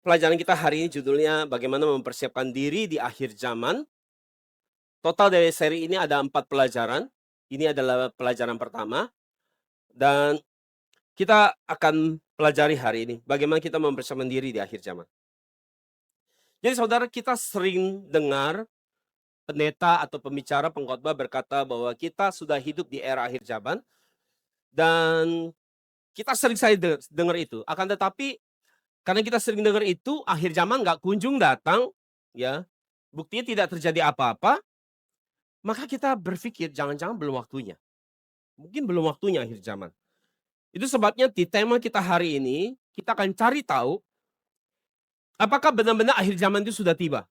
Pelajaran kita hari ini judulnya bagaimana mempersiapkan diri di akhir zaman. Total dari seri ini ada 4 pelajaran. Ini adalah pelajaran pertama dan kita akan pelajari hari ini bagaimana kita mempersiapkan diri di akhir zaman. Jadi saudara, kita sering dengar pendeta atau pembicara pengkhotbah berkata bahwa kita sudah hidup di era akhir zaman dan kita sering saya dengar itu. Akan tetapi karena kita sering dengar itu, akhir zaman nggak kunjung datang, ya, buktinya tidak terjadi apa-apa. Maka kita berpikir jangan-jangan belum waktunya. Mungkin belum waktunya akhir zaman. Itu sebabnya di tema kita hari ini, kita akan cari tahu apakah benar-benar akhir zaman itu sudah tiba.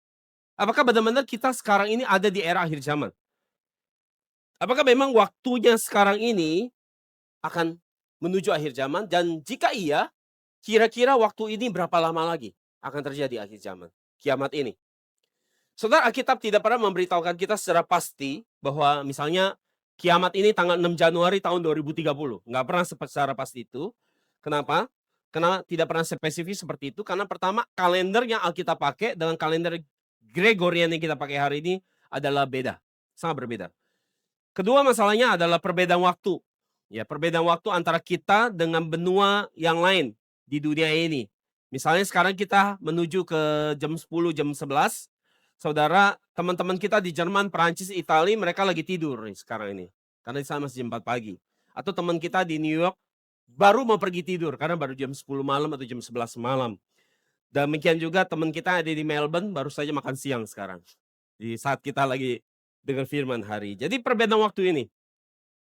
Apakah benar-benar kita sekarang ini ada di era akhir zaman. Apakah memang waktunya sekarang ini akan menuju akhir zaman, dan jika iya, kira-kira waktu ini berapa lama lagi akan terjadi akhir zaman, kiamat ini. Saudara, Alkitab tidak pernah memberitahukan kita secara pasti bahwa misalnya kiamat ini tanggal 6 Januari tahun 2030. Nggak pernah secara pasti itu. Kenapa? Karena tidak pernah spesifik seperti itu. Karena pertama, kalender yang Alkitab pakai dengan kalender Gregorian yang kita pakai hari ini adalah beda. Sangat berbeda. Kedua masalahnya adalah perbedaan waktu. Ya, perbedaan waktu antara kita dengan benua yang lain di dunia ini. Misalnya sekarang kita menuju ke jam 10, jam 11. Saudara, teman-teman kita di Jerman, Perancis, Italia, mereka lagi tidur nih sekarang ini. Karena di sana masih jam 4 pagi. Atau teman kita di New York baru mau pergi tidur karena baru jam 10 malam atau jam 11 malam. Demikian juga teman kita ada di Melbourne baru saja makan siang sekarang. Di saat kita lagi dengar firman hari. Jadi perbedaan waktu ini.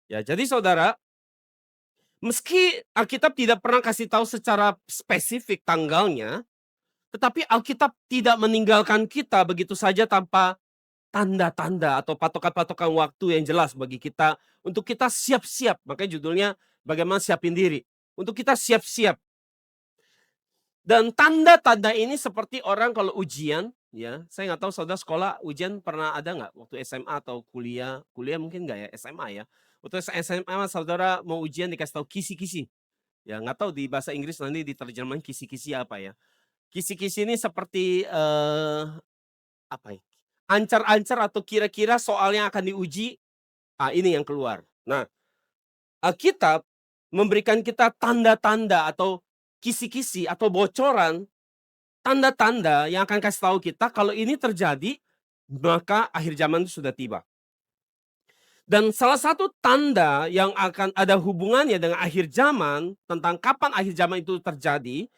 Ya, jadi saudara, meski Alkitab tidak pernah kasih tahu secara spesifik tanggalnya, tetapi Alkitab tidak meninggalkan kita begitu saja tanpa tanda-tanda atau patokan-patokan waktu yang jelas bagi kita untuk kita siap-siap. Makanya judulnya bagaimana siapin diri. Untuk kita siap-siap. Dan tanda-tanda ini seperti orang kalau ujian, ya. Saya nggak tahu saudara sekolah ujian pernah ada nggak waktu SMA atau kuliah? Kuliah mungkin nggak ya, SMA ya. Waktu SMA saudara mau ujian dikasih tahu kisi-kisi. Ya nggak tahu di bahasa Inggris nanti diterjemahkan kisi-kisi apa ya. Kisi-kisi ini seperti apa ya? Ancar-ancar atau kira-kira soal yang akan diuji, ini yang keluar. Nah, Alkitab memberikan kita tanda-tanda atau kisi-kisi atau bocoran, tanda-tanda yang akan kasih tahu kita kalau ini terjadi, maka akhir zaman itu sudah tiba. Dan salah satu tanda yang akan ada hubungannya dengan akhir zaman, tentang kapan akhir zaman itu terjadi,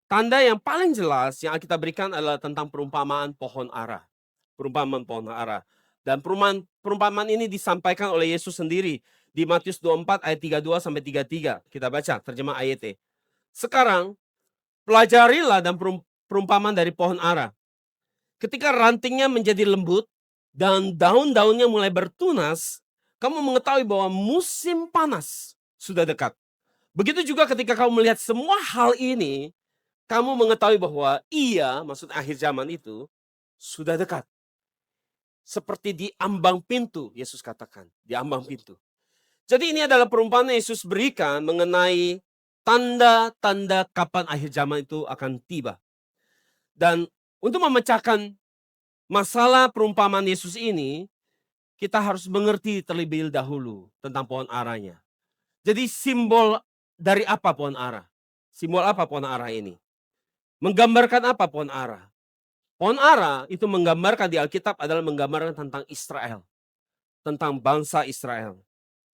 tanda yang paling jelas yang kita berikan adalah tentang perumpamaan pohon ara. Perumpamaan pohon ara. Dan perumpamaan ini disampaikan oleh Yesus sendiri di Matius 24 ayat 32 sampai 33. Kita baca terjemah ayatnya. Sekarang pelajarilah dan perumpamaan dari pohon ara. Ketika rantingnya menjadi lembut dan daun-daunnya mulai bertunas, kamu mengetahui bahwa musim panas sudah dekat. Begitu juga ketika kamu melihat semua hal ini, kamu mengetahui bahwa maksud akhir zaman itu sudah dekat. Seperti di ambang pintu, Yesus katakan, di ambang pintu. Jadi ini adalah perumpamaan Yesus berikan mengenai tanda-tanda kapan akhir zaman itu akan tiba. Dan untuk memecahkan masalah perumpamaan Yesus ini, kita harus mengerti terlebih dahulu tentang pohon aranya. Jadi simbol dari apa pohon ara? Simbol apa pohon ara ini? Menggambarkan apa pohon ara? Pohon ara itu menggambarkan di Alkitab adalah menggambarkan tentang Israel. Tentang bangsa Israel.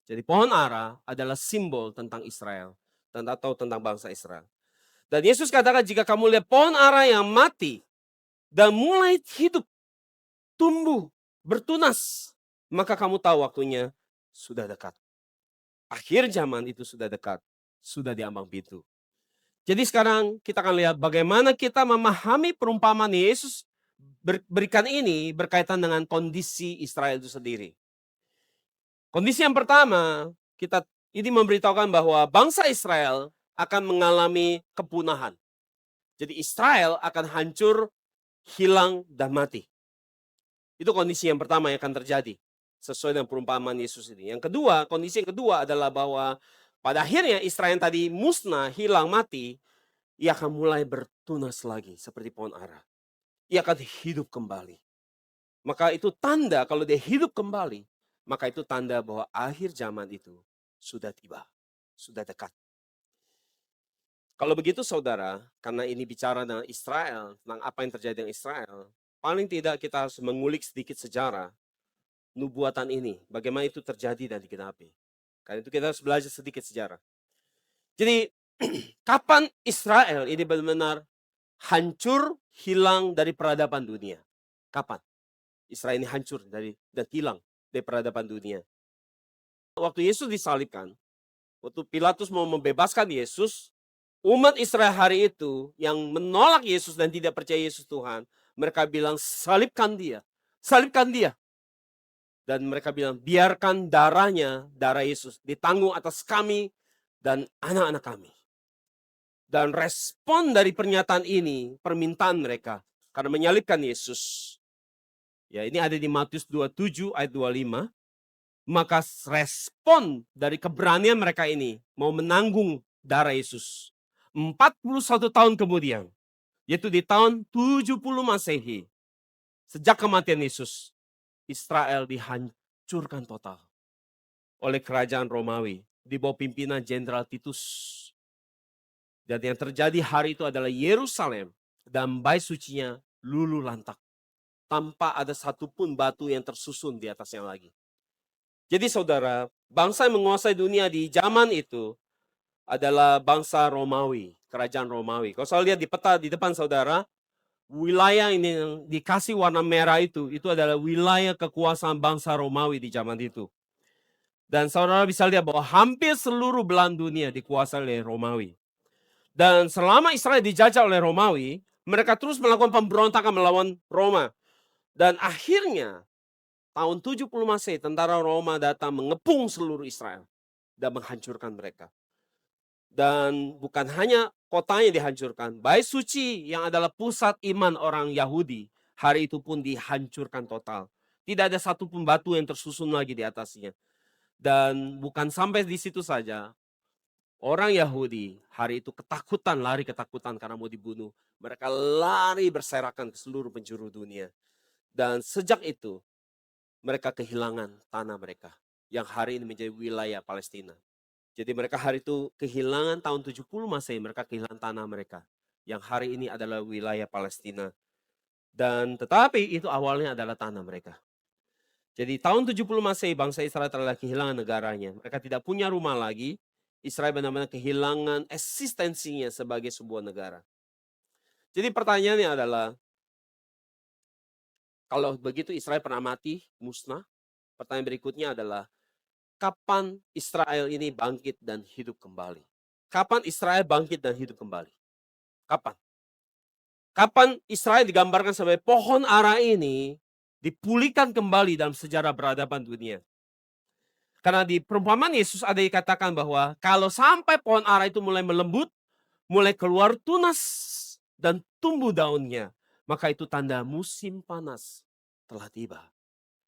Jadi pohon ara adalah simbol tentang Israel. Atau tentang bangsa Israel. Dan Yesus katakan jika kamu lihat pohon ara yang mati dan mulai hidup, tumbuh, bertunas, maka kamu tahu waktunya sudah dekat. Akhir zaman itu sudah dekat. Sudah di ambang pintu. Jadi sekarang kita akan lihat bagaimana kita memahami perumpamaan Yesus berikan ini berkaitan dengan kondisi Israel itu sendiri. Kondisi yang pertama, ini memberitahukan bahwa bangsa Israel akan mengalami kepunahan. Jadi Israel akan hancur, hilang, dan mati. Itu kondisi yang pertama yang akan terjadi sesuai dengan perumpamaan Yesus ini. Kondisi yang kedua adalah bahwa pada akhirnya Israel yang tadi musnah, hilang, mati, ia akan mulai bertunas lagi seperti pohon ara. Ia akan hidup kembali. Maka itu tanda kalau dia hidup kembali, maka itu tanda bahwa akhir zaman itu sudah tiba, sudah dekat. Kalau begitu saudara, karena ini bicara tentang Israel, tentang apa yang terjadi dengan Israel, paling tidak kita harus mengulik sedikit sejarah nubuatan ini, bagaimana itu terjadi dan digenapi. Karena itu kita harus belajar sedikit sejarah. Jadi, kapan Israel ini benar-benar hancur, hilang dari peradaban dunia? Kapan Israel ini hancur dan hilang dari peradaban dunia? Waktu Yesus disalibkan, waktu Pilatus mau membebaskan Yesus, umat Israel hari itu yang menolak Yesus dan tidak percaya Yesus Tuhan, mereka bilang, salibkan dia, salibkan dia. Dan mereka bilang, biarkan darahnya, darah Yesus, ditanggung atas kami dan anak-anak kami. Dan respon dari pernyataan ini, permintaan mereka, karena menyalibkan Yesus. Ya, ini ada di Matius 27 ayat 25. Maka respon dari keberanian mereka ini, mau menanggung darah Yesus. 41 tahun kemudian, yaitu di tahun 70 Masehi, sejak kematian Yesus, Israel dihancurkan total oleh kerajaan Romawi di bawah pimpinan Jenderal Titus. Dan yang terjadi hari itu adalah Yerusalem dan bait sucinya luluh lantak, tanpa ada satupun batu yang tersusun di atasnya lagi. Jadi saudara, bangsa yang menguasai dunia di zaman itu adalah bangsa Romawi, kerajaan Romawi. Kalau saya lihat di peta di depan saudara, wilayah ini yang dikasih warna merah itu adalah wilayah kekuasaan bangsa Romawi di zaman itu. Dan saudara bisa lihat bahwa hampir seluruh belahan dunia dikuasai oleh Romawi. Dan selama Israel dijajah oleh Romawi, mereka terus melakukan pemberontakan melawan Roma. Dan akhirnya tahun 70 Masehi, tentara Roma datang mengepung seluruh Israel dan menghancurkan mereka. Dan bukan hanya kotanya dihancurkan, bait suci yang adalah pusat iman orang Yahudi, hari itu pun dihancurkan total. Tidak ada satupun batu yang tersusun lagi di atasnya. Dan bukan sampai di situ saja, orang Yahudi hari itu ketakutan, lari ketakutan karena mau dibunuh. Mereka lari berserakan ke seluruh penjuru dunia. Dan sejak itu, mereka kehilangan tanah mereka, yang hari ini menjadi wilayah Palestina. Jadi mereka hari itu kehilangan tahun 70 Masehi, mereka kehilangan tanah mereka, yang hari ini adalah wilayah Palestina. Dan tetapi itu awalnya adalah tanah mereka. Jadi tahun 70 Masehi bangsa Israel telah kehilangan negaranya. Mereka tidak punya rumah lagi. Israel benar-benar kehilangan eksistensinya sebagai sebuah negara. Jadi pertanyaannya adalah, kalau begitu Israel pernah mati, musnah. Pertanyaan berikutnya adalah, kapan Israel ini bangkit dan hidup kembali? Kapan Israel bangkit dan hidup kembali? Kapan? Kapan Israel digambarkan sebagai pohon ara ini dipulihkan kembali dalam sejarah peradaban dunia? Karena di perumpamaan Yesus ada dikatakan bahwa kalau sampai pohon ara itu mulai melembut, mulai keluar tunas dan tumbuh daunnya, maka itu tanda musim panas telah tiba.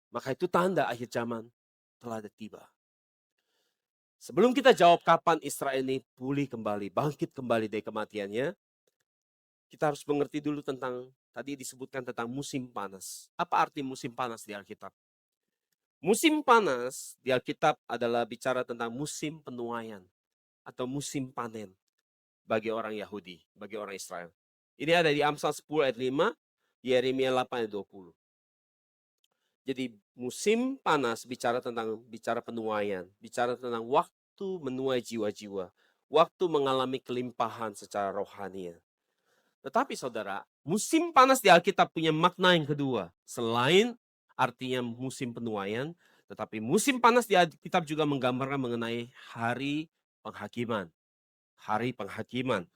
Maka itu tanda akhir zaman telah tiba. Sebelum kita jawab kapan Israel ini pulih kembali, bangkit kembali dari kematiannya, kita harus mengerti dulu tentang, tadi disebutkan tentang musim panas. Apa arti musim panas di Alkitab? Musim panas di Alkitab adalah bicara tentang musim penuaian atau musim panen bagi orang Yahudi, bagi orang Israel. Ini ada di Amsal 10 ayat 5, Yeremia 8 ayat 20. Jadi musim panas bicara penuaian, bicara tentang waktu menuai jiwa-jiwa, waktu mengalami kelimpahan secara rohani. Tetapi saudara, musim panas di Alkitab punya makna yang kedua. Selain artinya musim penuaian, tetapi musim panas di Alkitab juga menggambarkan mengenai hari penghakiman. Hari penghakiman.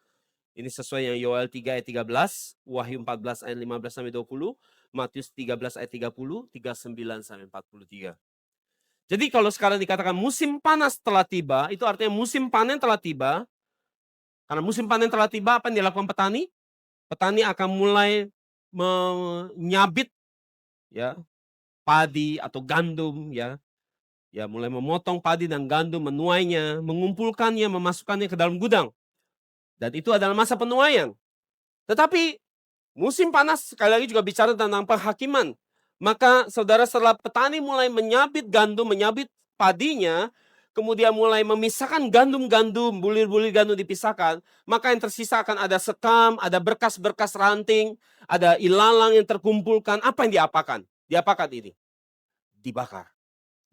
Ini sesuai yang Yoel 3 ayat 13, Wahyu 14 ayat 15 sampai 20, Matius 13 ayat 30, 39 sampai 43. Jadi kalau sekarang dikatakan musim panas telah tiba, itu artinya musim panen telah tiba. Karena musim panen telah tiba, apa yang dilakukan petani? Petani akan mulai menyabit ya padi atau gandum ya mulai memotong padi dan gandum, menuainya, mengumpulkannya, memasukkannya ke dalam gudang. Dan itu adalah masa penuaian. Tetapi musim panas sekali lagi juga bicara tentang penghakiman. Maka saudara, setelah petani mulai menyabit gandum, menyabit padinya, kemudian mulai memisahkan gandum-gandum, bulir-bulir gandum dipisahkan, maka yang tersisa akan ada sekam, ada berkas-berkas ranting, ada ilalang yang terkumpulkan. Apa yang diapakan? Diapakan ini? Dibakar.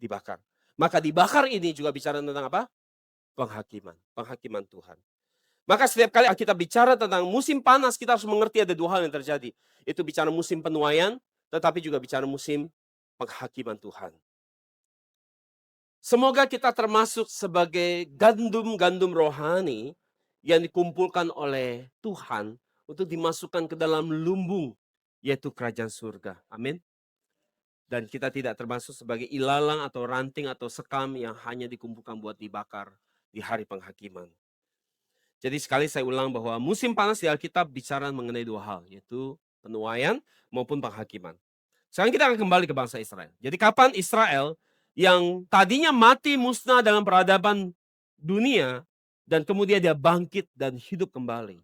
Dibakar. Maka dibakar ini juga bicara tentang apa? Penghakiman. Penghakiman Tuhan. Maka setiap kali kita bicara tentang musim panas, kita harus mengerti ada dua hal yang terjadi. Itu bicara musim penuaian, tetapi juga bicara musim penghakiman Tuhan. Semoga kita termasuk sebagai gandum-gandum rohani yang dikumpulkan oleh Tuhan untuk dimasukkan ke dalam lumbung, yaitu kerajaan surga. Amin. Dan kita tidak termasuk sebagai ilalang atau ranting atau sekam yang hanya dikumpulkan buat dibakar di hari penghakiman. Jadi sekali saya ulang bahwa musim panas di Alkitab bicara mengenai dua hal, yaitu penuaian maupun penghakiman. Sekarang kita akan kembali ke bangsa Israel. Jadi kapan Israel yang tadinya mati musnah dalam peradaban dunia, dan kemudian dia bangkit dan hidup kembali.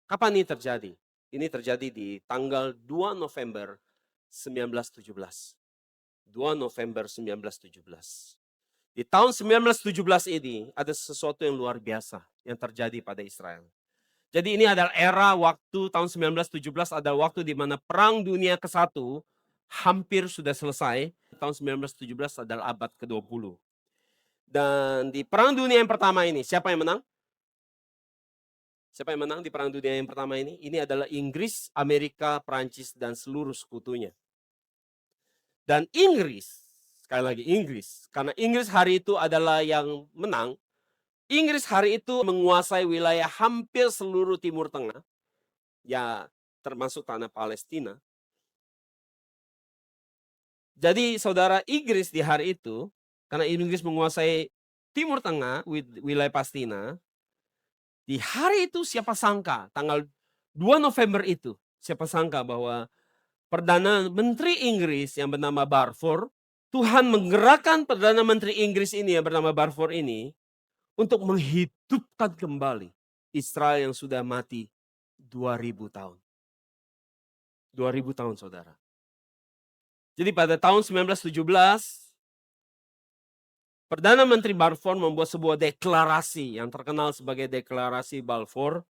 Kapan ini terjadi? Ini terjadi di tanggal 2 November 1917. 2 November 1917. Di tahun 1917 ini ada sesuatu yang luar biasa yang terjadi pada Israel. Jadi ini adalah era waktu tahun 1917, adalah waktu di mana Perang Dunia ke-1 hampir sudah selesai. Tahun 1917 adalah abad ke-20. Dan di Perang Dunia yang pertama ini, siapa yang menang? Siapa yang menang di Perang Dunia yang pertama ini? Ini adalah Inggris, Amerika, Prancis, dan seluruh sekutunya. Dan Inggris, sekali lagi Inggris, karena Inggris hari itu adalah yang menang. Inggris hari itu menguasai wilayah hampir seluruh Timur Tengah, ya termasuk tanah Palestina. Jadi saudara, Inggris di hari itu, karena Inggris menguasai Timur Tengah, wilayah Palestina, di hari itu siapa sangka, tanggal 2 November itu, siapa sangka bahwa Perdana Menteri Inggris yang bernama Balfour, Tuhan menggerakkan Perdana Menteri Inggris ini yang bernama Balfour ini untuk menghidupkan kembali Israel yang sudah mati 2000 tahun. 2000 tahun saudara. Jadi pada tahun 1917, Perdana Menteri Balfour membuat sebuah deklarasi yang terkenal sebagai Deklarasi Balfour.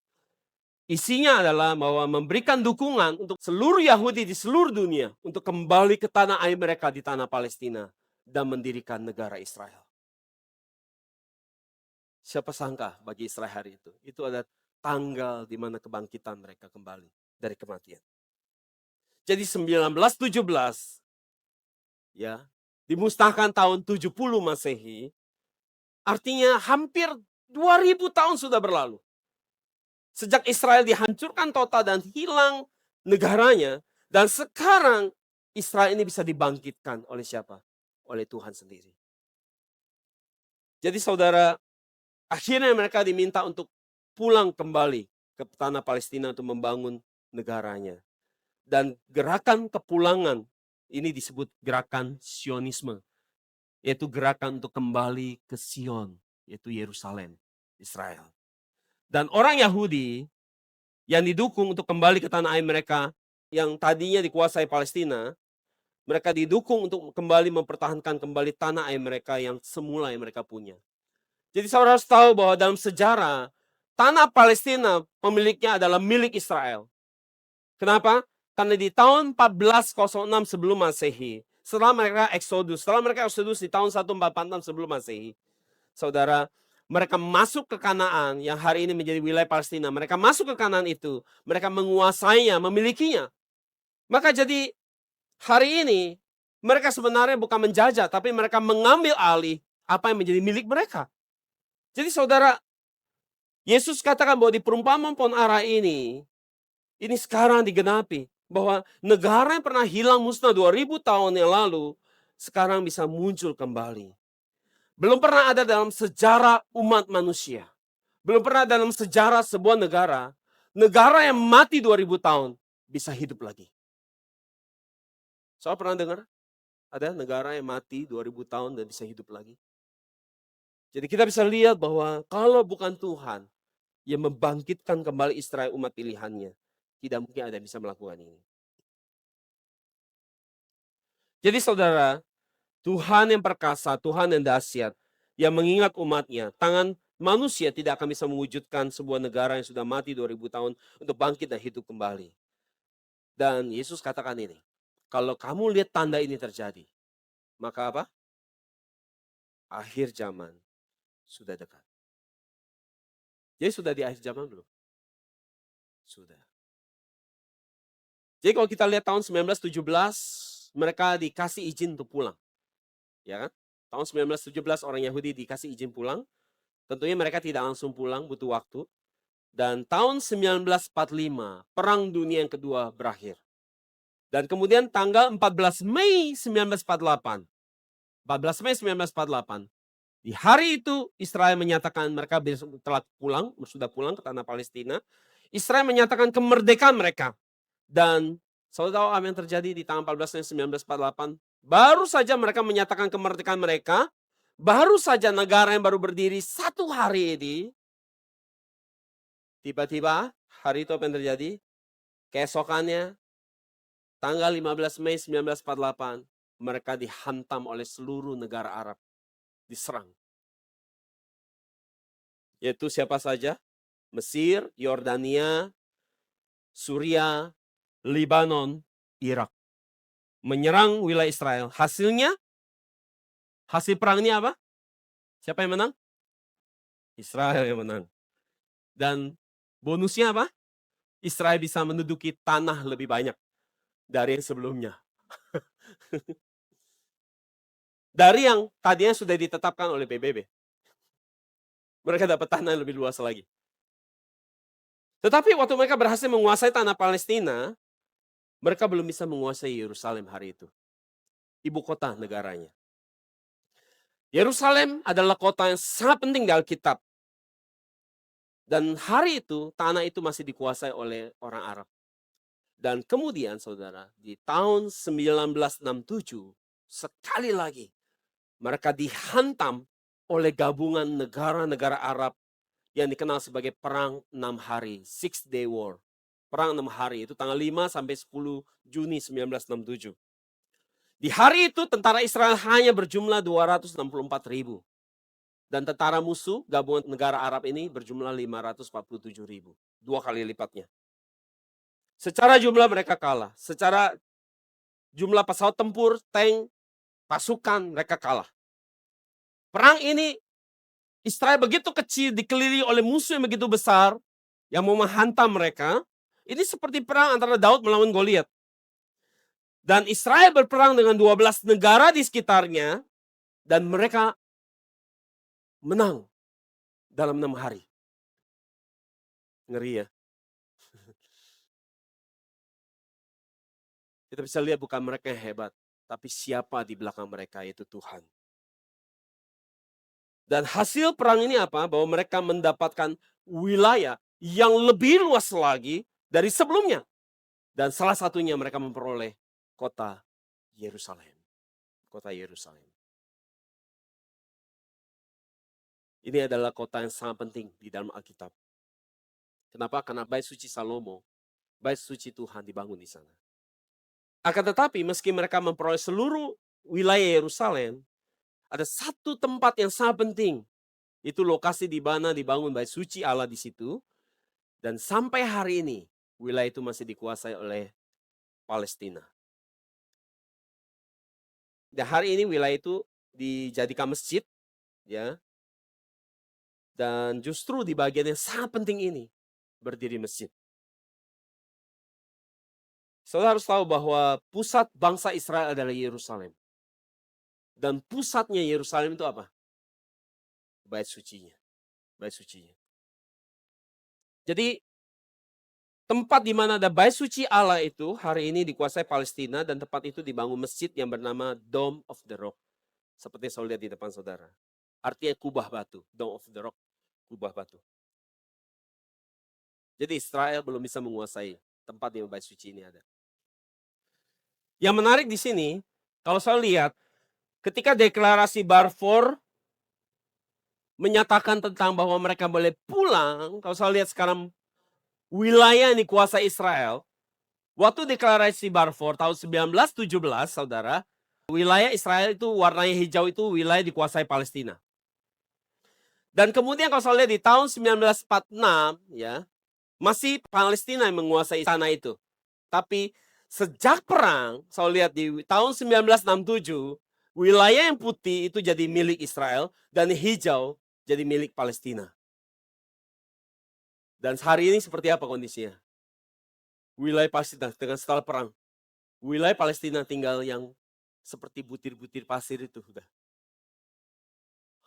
Isinya adalah bahwa memberikan dukungan untuk seluruh Yahudi di seluruh dunia untuk kembali ke tanah air mereka di tanah Palestina dan mendirikan negara Israel. Siapa sangka bagi Israel hari itu? Itu ada tanggal di mana kebangkitan mereka kembali dari kematian. Jadi 1917 ya, dimusnahkan tahun 70 Masehi, artinya hampir 2000 tahun sudah berlalu. Sejak Israel dihancurkan total dan hilang negaranya, dan sekarang Israel ini bisa dibangkitkan oleh siapa? Oleh Tuhan sendiri. Jadi saudara, akhirnya mereka diminta untuk pulang kembali ke tanah Palestina untuk membangun negaranya. Dan gerakan kepulangan ini disebut gerakan Sionisme, yaitu gerakan untuk kembali ke Sion, yaitu Yerusalem, Israel. Dan orang Yahudi yang didukung untuk kembali ke tanah air mereka yang tadinya dikuasai Palestina, mereka didukung untuk kembali mempertahankan kembali tanah air mereka yang semula yang mereka punya. Jadi saudara harus tahu bahwa dalam sejarah, tanah Palestina pemiliknya adalah milik Israel. Kenapa? Karena di tahun 1406 sebelum Masehi, setelah mereka eksodus di tahun 1446 sebelum Masehi, saudara, mereka masuk ke Kanaan yang hari ini menjadi wilayah Palestina. Mereka masuk ke Kanaan itu, mereka menguasainya, memilikinya. Maka jadi hari ini mereka sebenarnya bukan menjajah, tapi mereka mengambil alih apa yang menjadi milik mereka. Jadi saudara, Yesus katakan bahwa di perumpamaan pohon ara ini sekarang digenapi. Bahwa negara yang pernah hilang musnah 2000 tahun yang lalu, sekarang bisa muncul kembali. Belum pernah ada dalam sejarah umat manusia. Belum pernah dalam sejarah sebuah negara yang mati 2000 tahun bisa hidup lagi. Soal pernah dengar? Ada negara yang mati 2000 tahun dan bisa hidup lagi? Jadi kita bisa lihat bahwa kalau bukan Tuhan, yang membangkitkan kembali Israel umat pilihannya. Tidak mungkin ada yang bisa melakukan ini. Jadi saudara, Tuhan yang perkasa, Tuhan yang dahsyat, yang mengingat umatnya. Tangan manusia tidak akan bisa mewujudkan sebuah negara yang sudah mati 2000 tahun untuk bangkit dan hidup kembali. Dan Yesus katakan ini, kalau kamu lihat tanda ini terjadi, maka apa? Akhir zaman sudah dekat. Jadi sudah di akhir zaman belum? Sudah. Jadi kalau kita lihat tahun 1917, mereka dikasih izin untuk pulang. Ya kan? Tahun 1917 orang Yahudi dikasih izin pulang. Tentunya mereka tidak langsung pulang, butuh waktu. Dan tahun 1945, Perang Dunia yang kedua berakhir. Dan kemudian tanggal 14 Mei 1948, 14 Mei 1948, di hari itu Israel menyatakan mereka telah pulang, sudah pulang ke tanah Palestina. Israel menyatakan kemerdekaan mereka. Dan saudara tahu apa yang terjadi di tanggal 14 Mei 1948? Baru saja mereka menyatakan kemerdekaan mereka, baru saja negara yang baru berdiri 1 hari ini, tiba-tiba hari itu apa yang terjadi? Keesokannya, tanggal 15 Mei 1948, mereka dihantam oleh seluruh negara Arab. Diserang. Yaitu siapa saja? Mesir, Yordania, Suria, Libanon, Irak. Menyerang wilayah Israel. Hasilnya, hasil perang ini apa? Siapa yang menang? Israel yang menang. Dan bonusnya apa? Israel bisa menduduki tanah lebih banyak dari yang sebelumnya. Dari yang tadinya sudah ditetapkan oleh PBB. Mereka dapat tanah yang lebih luas lagi. Tetapi waktu mereka berhasil menguasai tanah Palestina, mereka belum bisa menguasai Yerusalem hari itu. Ibu kota negaranya. Yerusalem adalah kota yang sangat penting di Alkitab. Dan hari itu, tanah itu masih dikuasai oleh orang Arab. Dan kemudian saudara, di tahun 1967, sekali lagi, mereka dihantam oleh gabungan negara-negara Arab yang dikenal sebagai Perang 6 Hari, Six Day War. Perang 6 hari, itu tanggal 5 sampai 10 Juni 1967. Di hari itu, tentara Israel hanya berjumlah 264.000. Dan tentara musuh, gabungan negara Arab ini berjumlah 547.000. 2 kali lipatnya. Secara jumlah mereka kalah. Secara jumlah pesawat tempur, tank, pasukan, mereka kalah. Perang ini, Israel begitu kecil, dikelilingi oleh musuh yang begitu besar, yang mau menghantam mereka. Ini seperti perang antara Daud melawan Goliat. Dan Israel berperang dengan 12 negara di sekitarnya, dan mereka menang dalam 6 hari. Ngeri ya. Kita bisa lihat bukan mereka yang hebat, tapi siapa di belakang mereka, yaitu Tuhan. Dan hasil perang ini apa? Bahwa mereka mendapatkan wilayah yang lebih luas lagi dari sebelumnya. Dan salah satunya mereka memperoleh kota Yerusalem. Kota Yerusalem. Ini adalah kota yang sangat penting di dalam Alkitab. Kenapa? Karena bait suci Salomo, bait suci Tuhan dibangun di sana. Akan tetapi meski mereka memperoleh seluruh wilayah Yerusalem, ada satu tempat yang sangat penting. Itu lokasi di mana dibangun bait suci Allah di situ. Dan sampai hari ini, wilayah itu masih dikuasai oleh Palestina. Dan hari ini wilayah itu dijadikan masjid, ya. Dan justru di bagian yang sangat penting ini, berdiri masjid. Saudara harus tahu bahwa pusat bangsa Israel adalah Yerusalem. Dan pusatnya Yerusalem itu apa? Bait sucinya. Bait sucinya. Jadi tempat di mana ada bait suci Allah itu hari ini dikuasai Palestina, dan tempat itu dibangun masjid yang bernama Dome of the Rock. Seperti yang saya lihat di depan saudara. Artinya kubah batu. Dome of the Rock. Kubah batu. Jadi Israel belum bisa menguasai tempat di mana bait suci ini ada. Yang menarik di sini, kalau saya lihat, ketika deklarasi Balfour menyatakan tentang bahwa mereka boleh pulang. Kalau saya lihat sekarang wilayah yang dikuasai Israel, waktu deklarasi Balfour tahun 1917, saudara, wilayah Israel itu warnanya hijau itu wilayah dikuasai Palestina. Dan kemudian kalau saya lihat di tahun 1946, ya, masih Palestina yang menguasai tanah itu. Tapi sejak perang, saya lihat di tahun 1967, wilayah yang putih itu jadi milik Israel dan hijau jadi milik Palestina. Dan hari ini seperti apa kondisinya? Wilayah Palestina dengan setelah perang, wilayah Palestina tinggal yang seperti butir-butir pasir itu sudah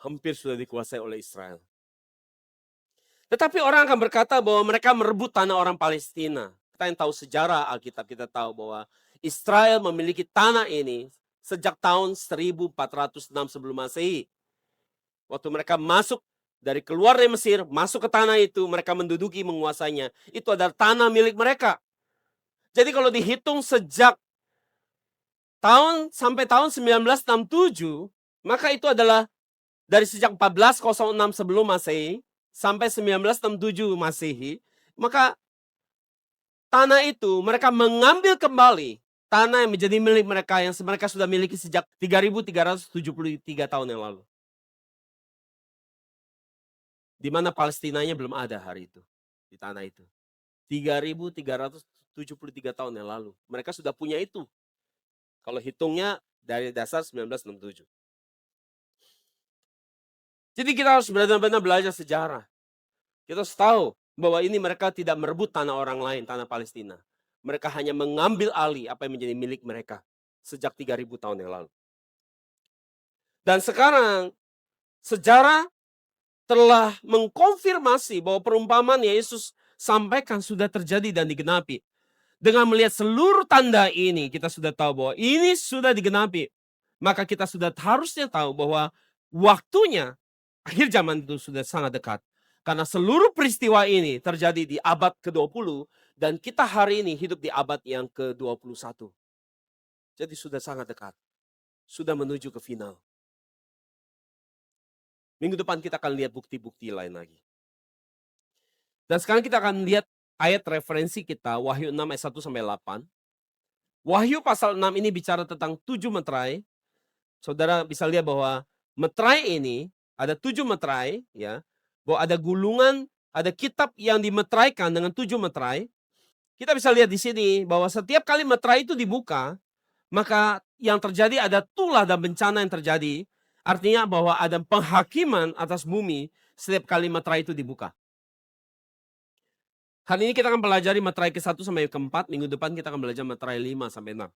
hampir sudah dikuasai oleh Israel. Tetapi orang akan berkata bahwa mereka merebut tanah orang Palestina. Kita yang tahu sejarah Alkitab, kita tahu bahwa Israel memiliki tanah ini sejak tahun 1406 sebelum Masehi. Waktu mereka masuk dari keluar dari Mesir, masuk ke tanah itu, mereka menduduki, menguasainya. Itu adalah tanah milik mereka. Jadi kalau dihitung sejak tahun sampai tahun 1967, maka itu adalah dari sejak 1406 sebelum Masehi sampai 1967 Masehi, maka tanah itu mereka mengambil kembali tanah yang menjadi milik mereka yang mereka sudah miliki sejak 3.373 tahun yang lalu. Di mana Palestinanya belum ada hari itu, di tanah itu. 3.373 tahun yang lalu. Mereka sudah punya itu. Kalau hitungnya dari dasar 1967. Jadi kita harus benar-benar belajar sejarah. Kita harus tahu bahwa ini mereka tidak merebut tanah orang lain, tanah Palestina. Mereka hanya mengambil alih apa yang menjadi milik mereka sejak 3.000 tahun yang lalu. Dan sekarang sejarah telah mengkonfirmasi bahwa perumpamaan yang Yesus sampaikan sudah terjadi dan digenapi. Dengan melihat seluruh tanda ini, kita sudah tahu bahwa ini sudah digenapi. Maka kita sudah harusnya tahu bahwa waktunya akhir zaman itu sudah sangat dekat. Karena seluruh peristiwa ini terjadi di abad ke-20 dan kita hari ini hidup di abad yang ke-21. Jadi sudah sangat dekat. Sudah menuju ke final. Minggu depan kita akan lihat bukti-bukti lain lagi. Dan sekarang kita akan lihat ayat referensi kita, Wahyu 6 ayat 1 sampai 8. Wahyu pasal 6 ini bicara tentang 7 meterai. Saudara bisa lihat bahwa meterai ini ada 7 meterai, ya. Bahwa ada gulungan, ada kitab yang dimeteraikan dengan 7 meterai. Kita bisa lihat di sini bahwa setiap kali meterai itu dibuka, maka yang terjadi ada tulah dan bencana yang terjadi. Artinya bahwa ada penghakiman atas bumi setiap kali meterai itu dibuka. Hari ini kita akan pelajari meterai ke-1 sampai ke-4. Minggu depan kita akan belajar meterai 5 sampai 6.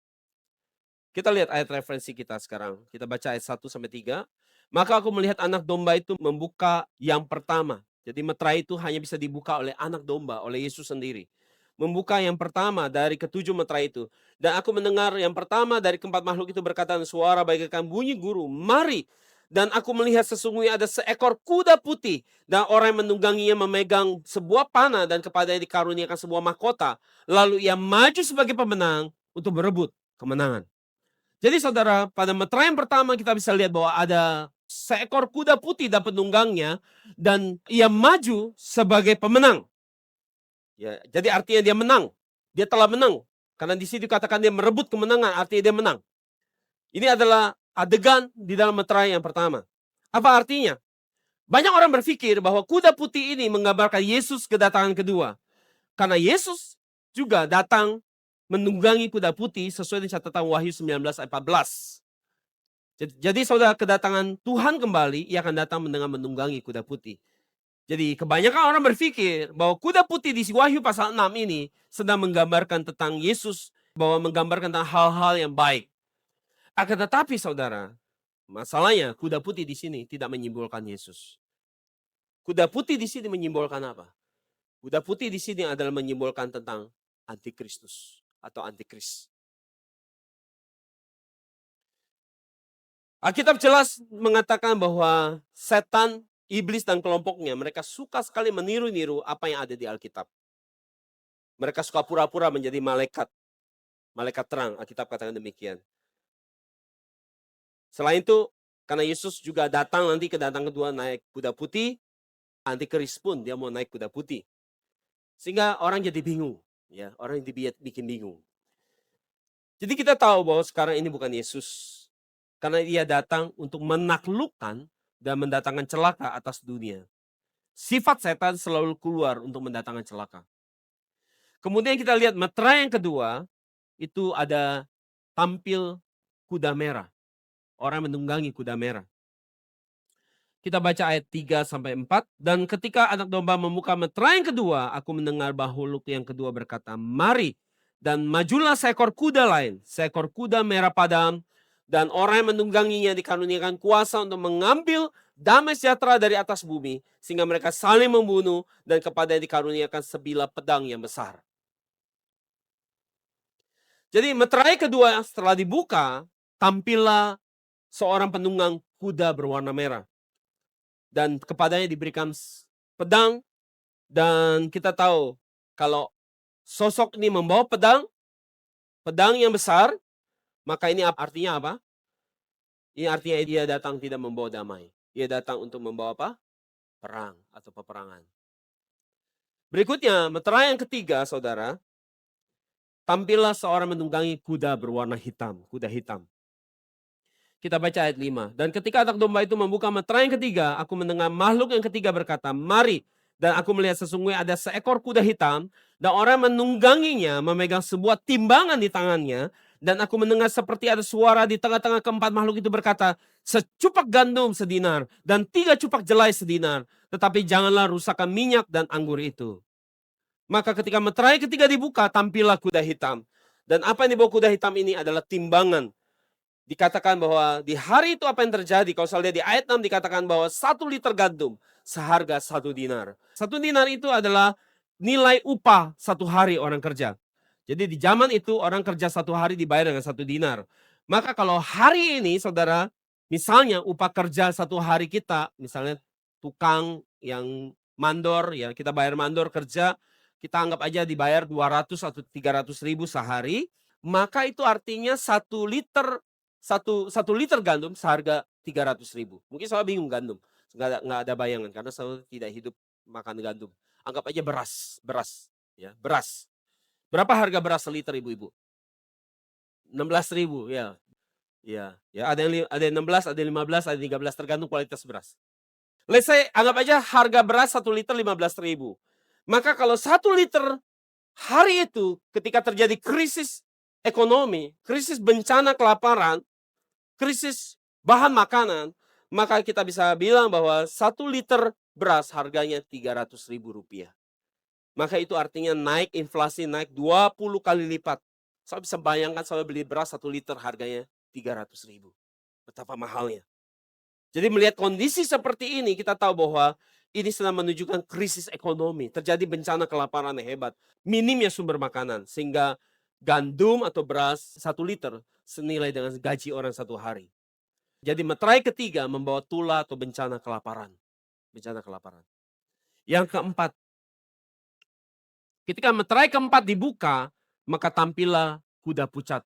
Kita lihat ayat referensi kita sekarang. Kita baca ayat 1 sampai 3. Maka aku melihat anak domba itu membuka yang pertama. Jadi meterai itu hanya bisa dibuka oleh anak domba, oleh Yesus sendiri. Membuka yang pertama dari ke-7 meterai itu. Dan aku mendengar yang pertama dari keempat makhluk itu berkata dengan suara bagaikan bunyi guru, "Mari." Dan aku melihat sesungguhnya ada seekor kuda putih. Dan orang yang menungganginya memegang sebuah panah dan kepadanya dikaruniakan sebuah mahkota. Lalu ia maju sebagai pemenang untuk berebut kemenangan. Jadi saudara, pada meterai yang pertama kita bisa lihat bahwa ada seekor kuda putih dan penunggangnya. Dan ia maju sebagai pemenang. Ya, jadi artinya dia menang. Dia telah menang. Karena di situ dikatakan dia merebut kemenangan, artinya dia menang. Ini adalah adegan di dalam meterai yang pertama. Apa artinya? Banyak orang berpikir bahwa kuda putih ini menggambarkan Yesus kedatangan kedua. Karena Yesus juga datang menunggangi kuda putih sesuai dengan catatan Wahyu 19 ayat 14. Jadi saudara, kedatangan Tuhan kembali, ia akan datang dengan menunggangi kuda putih. Jadi kebanyakan orang berpikir bahwa kuda putih di Wahyu pasal 6 ini sedang menggambarkan tentang Yesus, bahwa menggambarkan tentang hal-hal yang baik. Akan tetapi saudara, masalahnya kuda putih di sini tidak menyimbolkan Yesus. Kuda putih di sini menyimbolkan apa? Kuda putih di sini adalah menyimbolkan tentang antikristus atau antikris. Alkitab jelas mengatakan bahwa setan, iblis dan kelompoknya, mereka suka sekali meniru-niru apa yang ada di Alkitab. Mereka suka pura-pura menjadi malaikat. Malaikat terang, Alkitab katakan demikian. Selain itu, Karena Yesus juga datang nanti kedatangan kedua naik kuda putih, Antikris pun dia mau naik kuda putih. Sehingga orang jadi bingung, ya, orang bikin bingung. Jadi kita tahu bahwa sekarang ini bukan Yesus. Karena dia datang untuk menaklukkan dan mendatangkan celaka atas dunia. Sifat setan selalu keluar untuk mendatangkan celaka. Kemudian kita lihat meterai yang kedua, itu ada tampil kuda merah. Orang menunggangi kuda merah. Kita baca ayat 3-4. Dan ketika anak domba membuka meterai yang kedua, aku mendengar bahuluk yang kedua berkata, mari. Dan majulah seekor kuda lain, seekor kuda merah padam. Dan orang yang menungganginya dikaruniakan kuasa untuk mengambil damai sejahtera dari atas bumi. Sehingga mereka saling membunuh dan kepadanya dikaruniakan sebilah pedang yang besar. Jadi meterai kedua setelah dibuka, tampillah seorang penunggang kuda berwarna merah. Dan kepadanya diberikan pedang. Dan kita tahu kalau sosok ini membawa pedang yang besar, maka ini artinya apa? Ini artinya dia datang tidak membawa damai. Dia datang untuk membawa apa? Perang atau peperangan. Berikutnya, meterai yang ketiga, saudara. Tampillah seorang menunggangi kuda berwarna hitam, kuda hitam. Kita baca ayat 5. Dan ketika anak domba itu membuka meterai yang ketiga, aku mendengar makhluk yang ketiga berkata, mari. Dan aku melihat sesungguhnya ada seekor kuda hitam, dan orang menungganginya memegang sebuah timbangan di tangannya. Dan aku mendengar seperti ada suara di tengah-tengah keempat makhluk itu berkata, secupak gandum sedinar, dan 3 cupak jelai sedinar. Tetapi janganlah rusakkan minyak dan anggur itu. Maka ketika meterai ketiga dibuka, tampillah kuda hitam. Dan apa yang dibawa kuda hitam ini adalah timbangan. Dikatakan bahwa di hari itu apa yang terjadi? Kalau saya lihat di ayat 6 dikatakan bahwa 1 liter gandum seharga 1 dinar. 1 dinar itu adalah nilai upah 1 hari orang kerja. Jadi di zaman itu orang kerja 1 hari dibayar dengan 1 dinar. Maka kalau hari ini saudara, misalnya upah kerja 1 hari kita, misalnya tukang yang mandor, ya kita bayar mandor kerja, kita anggap aja dibayar 200 atau 300 ribu sehari, maka itu artinya 1 liter gandum seharga 300 ribu. Mungkin saya bingung gandum, nggak ada bayangan karena saya tidak hidup makan gandum. Anggap aja beras, ya beras. Berapa harga beras seliter ibu-ibu? 16 ribu, ya. Ya, ada yang 16, ada yang 15, ada yang 13 tergantung kualitas beras. Let's say anggap aja harga beras 1 liter 15 ribu. Maka kalau 1 liter hari itu ketika terjadi krisis ekonomi, krisis bencana kelaparan, krisis bahan makanan, maka kita bisa bilang bahwa 1 liter beras harganya 300 ribu rupiah. Maka itu artinya inflasi naik 20 kali lipat. Saya bisa bayangkan saya beli beras 1 liter harganya 300 ribu. Betapa mahalnya. Jadi melihat kondisi seperti ini kita tahu bahwa ini sedang menunjukkan krisis ekonomi. Terjadi bencana kelaparan yang hebat. Minimnya sumber makanan. Sehingga gandum atau beras 1 liter senilai dengan gaji orang 1 hari. Jadi meterai ketiga membawa tula atau bencana kelaparan. Bencana kelaparan. Yang keempat, ketika meterai keempat dibuka, maka tampillah kuda pucat.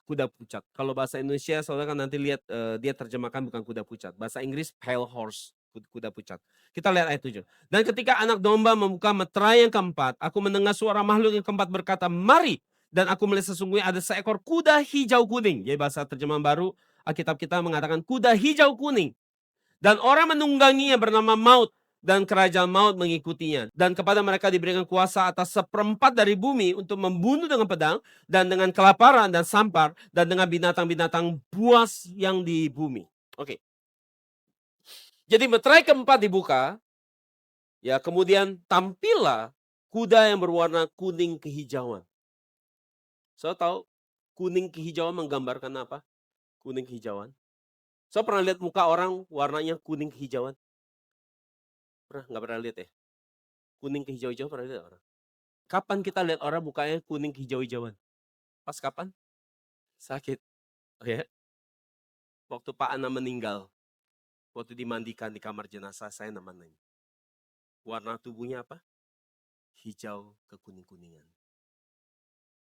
Kuda pucat. Kalau bahasa Indonesia, saudara kan nanti lihat dia terjemahkan bukan kuda pucat. Bahasa Inggris pale horse, kuda pucat. Kita lihat ayat 7. Dan ketika anak domba membuka meterai yang keempat, aku mendengar suara makhluk yang keempat berkata, mari. Dan aku melihat sesungguhnya ada seekor kuda hijau kuning. Jadi bahasa terjemahan baru, Alkitab kita mengatakan kuda hijau kuning. Dan orang menungganginya bernama Maut. Dan kerajaan maut mengikutinya. Dan kepada mereka diberikan kuasa atas 1/4 dari bumi untuk membunuh dengan pedang, dan dengan kelaparan dan sampar, dan dengan binatang-binatang buas yang di bumi. Oke. Jadi meterai keempat dibuka, ya kemudian tampillah kuda yang berwarna kuning kehijauan. Saya tahu kuning kehijauan menggambarkan apa? Kuning kehijauan. Saya pernah lihat muka orang warnanya kuning kehijauan. Nggak pernah lihat ya? Kuning kehijau-hijauan pernah lihat orang? Kapan kita lihat orang mukanya kuning hijau-hijauan? Pas kapan? Sakit. Oh ya? Waktu Pak Ana meninggal. Waktu dimandikan di kamar jenazah, saya nemenin. Warna tubuhnya apa? Hijau kekuning-kuningan.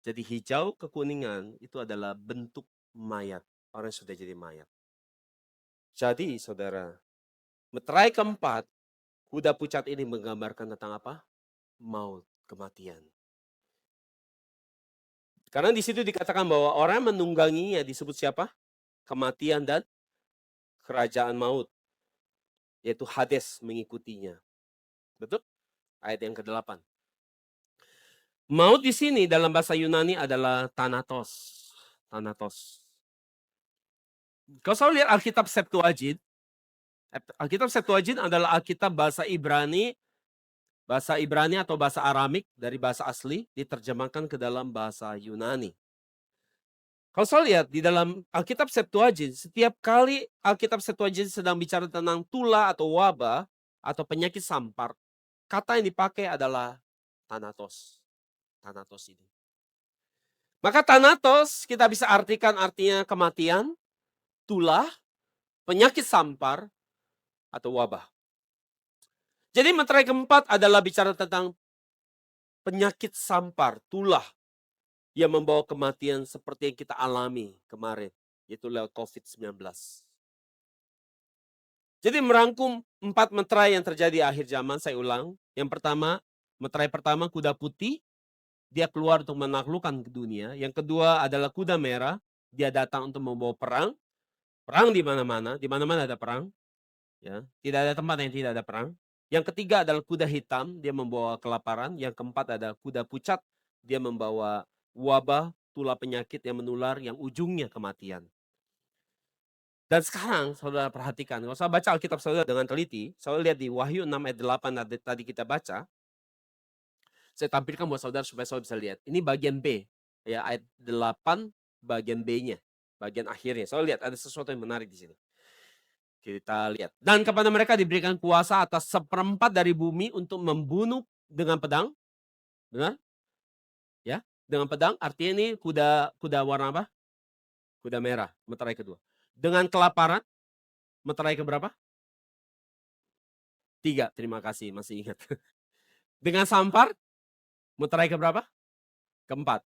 Jadi hijau kekuningan itu adalah bentuk mayat. Orang yang sudah jadi mayat. Jadi saudara, meterai keempat, kuda pucat ini menggambarkan tentang apa? Maut, kematian. Karena di situ dikatakan bahwa orang yang menungganginya disebut siapa? Kematian dan kerajaan maut. Yaitu Hades mengikutinya. Betul? Ayat yang ke-8. Maut di sini dalam bahasa Yunani adalah Thanatos. Thanatos. Kalau saya lihat Alkitab Septuagint, Alkitab Septuagint adalah Alkitab bahasa Ibrani atau bahasa Aramik dari bahasa asli diterjemahkan ke dalam bahasa Yunani. Kalau saya lihat di dalam Alkitab Septuagint, setiap kali Alkitab Septuagint sedang bicara tentang tula atau wabah atau penyakit sampar, kata yang dipakai adalah Thanatos. Thanatos ini. Maka Thanatos kita bisa artikan artinya kematian, tula, penyakit sampar, atau wabah. Jadi meterai keempat adalah bicara tentang penyakit sampar, tulah, yang membawa kematian seperti yang kita alami kemarin, yaitu lewat COVID-19. Jadi merangkum 4 meterai yang terjadi akhir zaman, saya ulang. Yang pertama, meterai pertama kuda putih, dia keluar untuk menaklukkan dunia. Yang kedua adalah kuda merah, dia datang untuk membawa perang. Perang di mana-mana ada perang. Ya, tidak ada tempat yang tidak ada perang. Yang ketiga adalah kuda hitam, dia membawa kelaparan. Yang keempat adalah kuda pucat, dia membawa wabah, tulah penyakit yang menular yang ujungnya kematian. Dan sekarang saudara perhatikan, kalau saya baca Alkitab saudara dengan teliti, saya lihat di Wahyu 6 ayat 8 tadi kita baca, saya tampilkan buat saudara supaya saudara bisa lihat. Ini bagian B, ya ayat 8 bagian B-nya, bagian akhirnya. Saya lihat ada sesuatu yang menarik di sini. Kita lihat. Dan kepada mereka diberikan kuasa atas 1/4 dari bumi untuk membunuh dengan pedang. Benar? Ya, dengan pedang. Artinya ini kuda warna apa? Kuda merah, meterai kedua. Dengan kelaparan, meterai keberapa? 3, terima kasih, masih ingat. Dengan sampar, meterai keberapa? Keempat.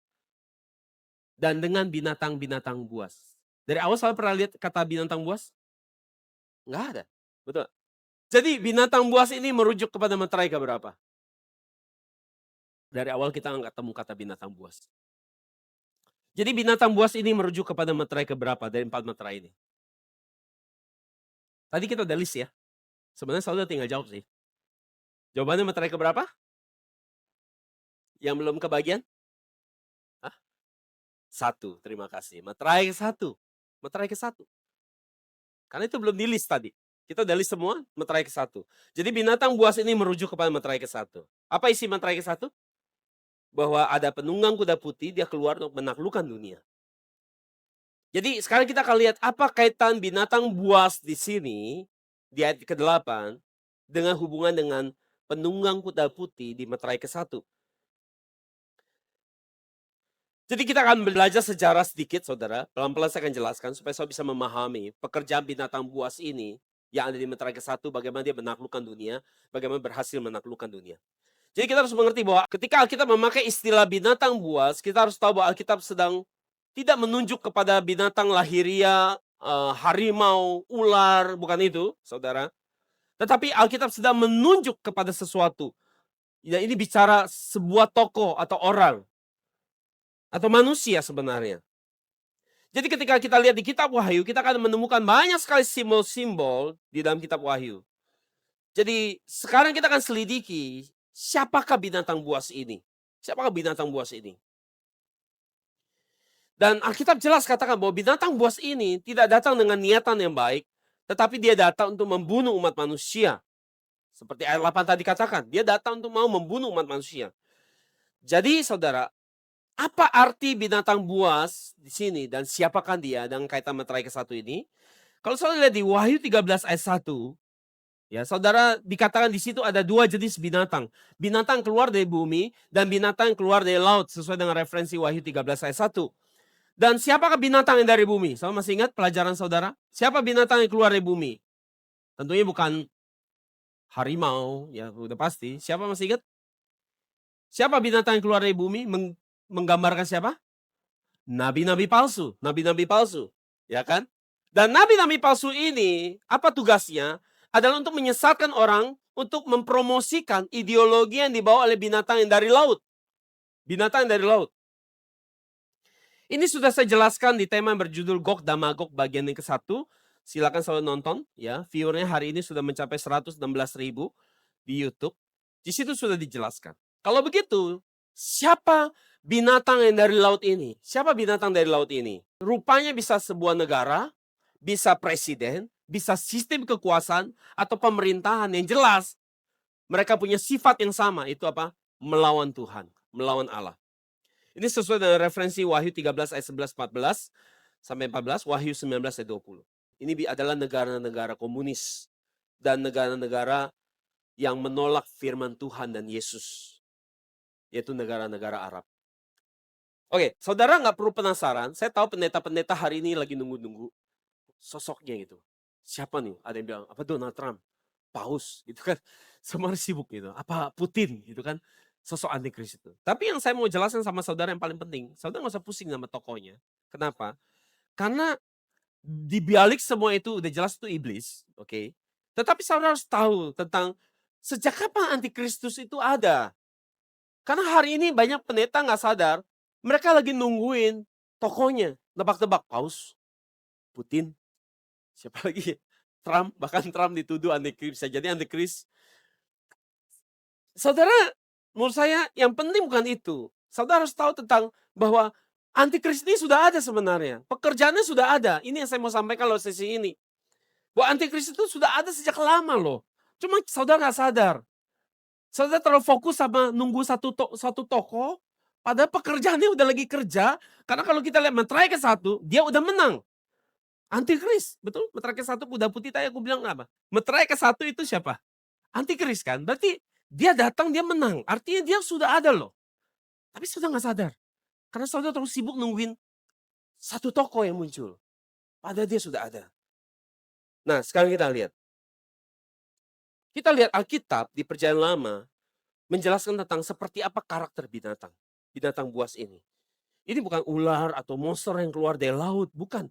Dan dengan binatang-binatang buas. Dari awal saya pernah lihat kata binatang buas? Nggak ada. Betul. Jadi binatang buas ini merujuk kepada meterai keberapa? Dari awal kita nggak temu kata binatang buas. Jadi binatang buas ini merujuk kepada meterai keberapa dari 4 meterai ini? Tadi kita udah list ya. Sebenarnya saudara tinggal jawab sih. Jawabannya meterai keberapa? Yang belum kebagian? Hah? 1, terima kasih. Meterai ke-1. Meterai ke-1. Karena itu belum di list tadi. Kita udah list semua, meterai ke-1. Jadi binatang buas ini merujuk kepada meterai ke-1. Apa isi meterai ke-1? Bahwa ada penunggang kuda putih, dia keluar untuk menaklukkan dunia. Jadi sekarang kita akan lihat apa kaitan binatang buas di sini, di ayat ke-8, dengan hubungan dengan penunggang kuda putih di meterai ke-1. Jadi kita akan belajar sejarah sedikit, saudara. Pelan-pelan saya akan jelaskan supaya saudara bisa memahami pekerjaan binatang buas ini yang ada di meterai ke-1, bagaimana dia menaklukkan dunia, bagaimana berhasil menaklukkan dunia. Jadi kita harus mengerti bahwa ketika Alkitab memakai istilah binatang buas, kita harus tahu bahwa Alkitab sedang tidak menunjuk kepada binatang lahiria, harimau, ular, bukan itu, saudara. Tetapi Alkitab sedang menunjuk kepada sesuatu. Ya, ini bicara sebuah tokoh atau orang. Atau manusia sebenarnya. Jadi ketika kita lihat di kitab Wahyu, kita akan menemukan banyak sekali simbol-simbol di dalam kitab Wahyu. Jadi sekarang kita akan selidiki siapakah binatang buas ini? Siapakah binatang buas ini? Dan Alkitab jelas katakan bahwa binatang buas ini tidak datang dengan niatan yang baik, tetapi dia datang untuk membunuh umat manusia. Seperti ayat 8 tadi katakan, dia datang untuk mau membunuh umat manusia. Jadi saudara, apa arti binatang buas di sini dan siapakah dia dengan kaitan meterai ke-1 ini? Kalau saudara lihat di Wahyu 13 ayat 1, ya saudara dikatakan di situ ada 2 jenis binatang. Binatang keluar dari bumi dan binatang keluar dari laut sesuai dengan referensi Wahyu 13 ayat 1. Dan siapakah binatang yang dari bumi? Saudara masih ingat pelajaran saudara? Siapa binatang yang keluar dari bumi? Tentunya bukan harimau, ya udah pasti. Siapa masih ingat? Siapa binatang yang keluar dari bumi? Menggambarkan siapa? Nabi-nabi palsu, ya kan? Dan nabi-nabi palsu ini, apa tugasnya? Adalah untuk menyesatkan orang, untuk mempromosikan ideologi yang dibawa oleh binatang yang dari laut. Binatang yang dari laut. Ini sudah saya jelaskan di tema yang berjudul Gog dan Magog bagian yang ke-1. Silakan selalu nonton ya. Viewernya hari ini sudah mencapai 116.000 di YouTube. Di situ sudah dijelaskan. Kalau begitu, siapa binatang yang dari laut ini? Siapa binatang dari laut ini? Rupanya bisa sebuah negara, bisa presiden, bisa sistem kekuasaan atau pemerintahan yang jelas. Mereka punya sifat yang sama, itu apa? Melawan Tuhan, melawan Allah. Ini sesuai dengan referensi Wahyu 13 ayat 11 14 sampai 14, Wahyu 19 ayat 20. Ini adalah negara-negara komunis dan negara-negara yang menolak firman Tuhan dan Yesus, yaitu negara-negara Arab. Oke, saudara nggak perlu penasaran, saya tahu pendeta-pendeta hari ini lagi nunggu-nunggu sosoknya gitu. Siapa nih? Ada yang bilang, apa Donald Trump? Paus, gitu kan. Semua sibuk gitu. Apa Putin, gitu kan. Sosok antikris itu. Tapi yang saya mau jelaskan sama saudara yang paling penting, saudara nggak usah pusing sama tokohnya. Kenapa? Karena di balik semua itu udah jelas itu iblis, oke. Tetapi saudara harus tahu tentang sejak kapan antikristus itu ada. Karena hari ini banyak pendeta nggak sadar, mereka lagi nungguin tokohnya. Nebak-nebak, Paus, Putin, siapa lagi? Trump, bahkan Trump dituduh antikris, bisa jadi antikris. Saudara, menurut saya yang penting bukan itu. Saudara harus tahu tentang bahwa antikris ini sudah ada sebenarnya. Pekerjaannya sudah ada. Ini yang saya mau sampaikan lewat sesi ini. Bahwa antikris itu sudah ada sejak lama loh. Cuma saudara nggak sadar. Saudara terlalu fokus sama nunggu satu toko, padahal pekerjaannya udah lagi kerja. Karena kalau kita lihat Meterai ke-1, dia udah menang. Antikris, betul? Meterai ke-1 kuda putih tadi aku bilang apa? Meterai ke-1 itu siapa? Antikris kan? Berarti dia datang, dia menang. Artinya dia sudah ada loh. Tapi saudara nggak sadar. Karena saudara terus sibuk nungguin satu tokoh yang muncul. Padahal dia sudah ada. Nah, sekarang kita lihat. Kita lihat Alkitab di Perjanjian Lama menjelaskan tentang seperti apa karakter binatang. Binatang buas ini. Ini bukan ular atau monster yang keluar dari laut, bukan.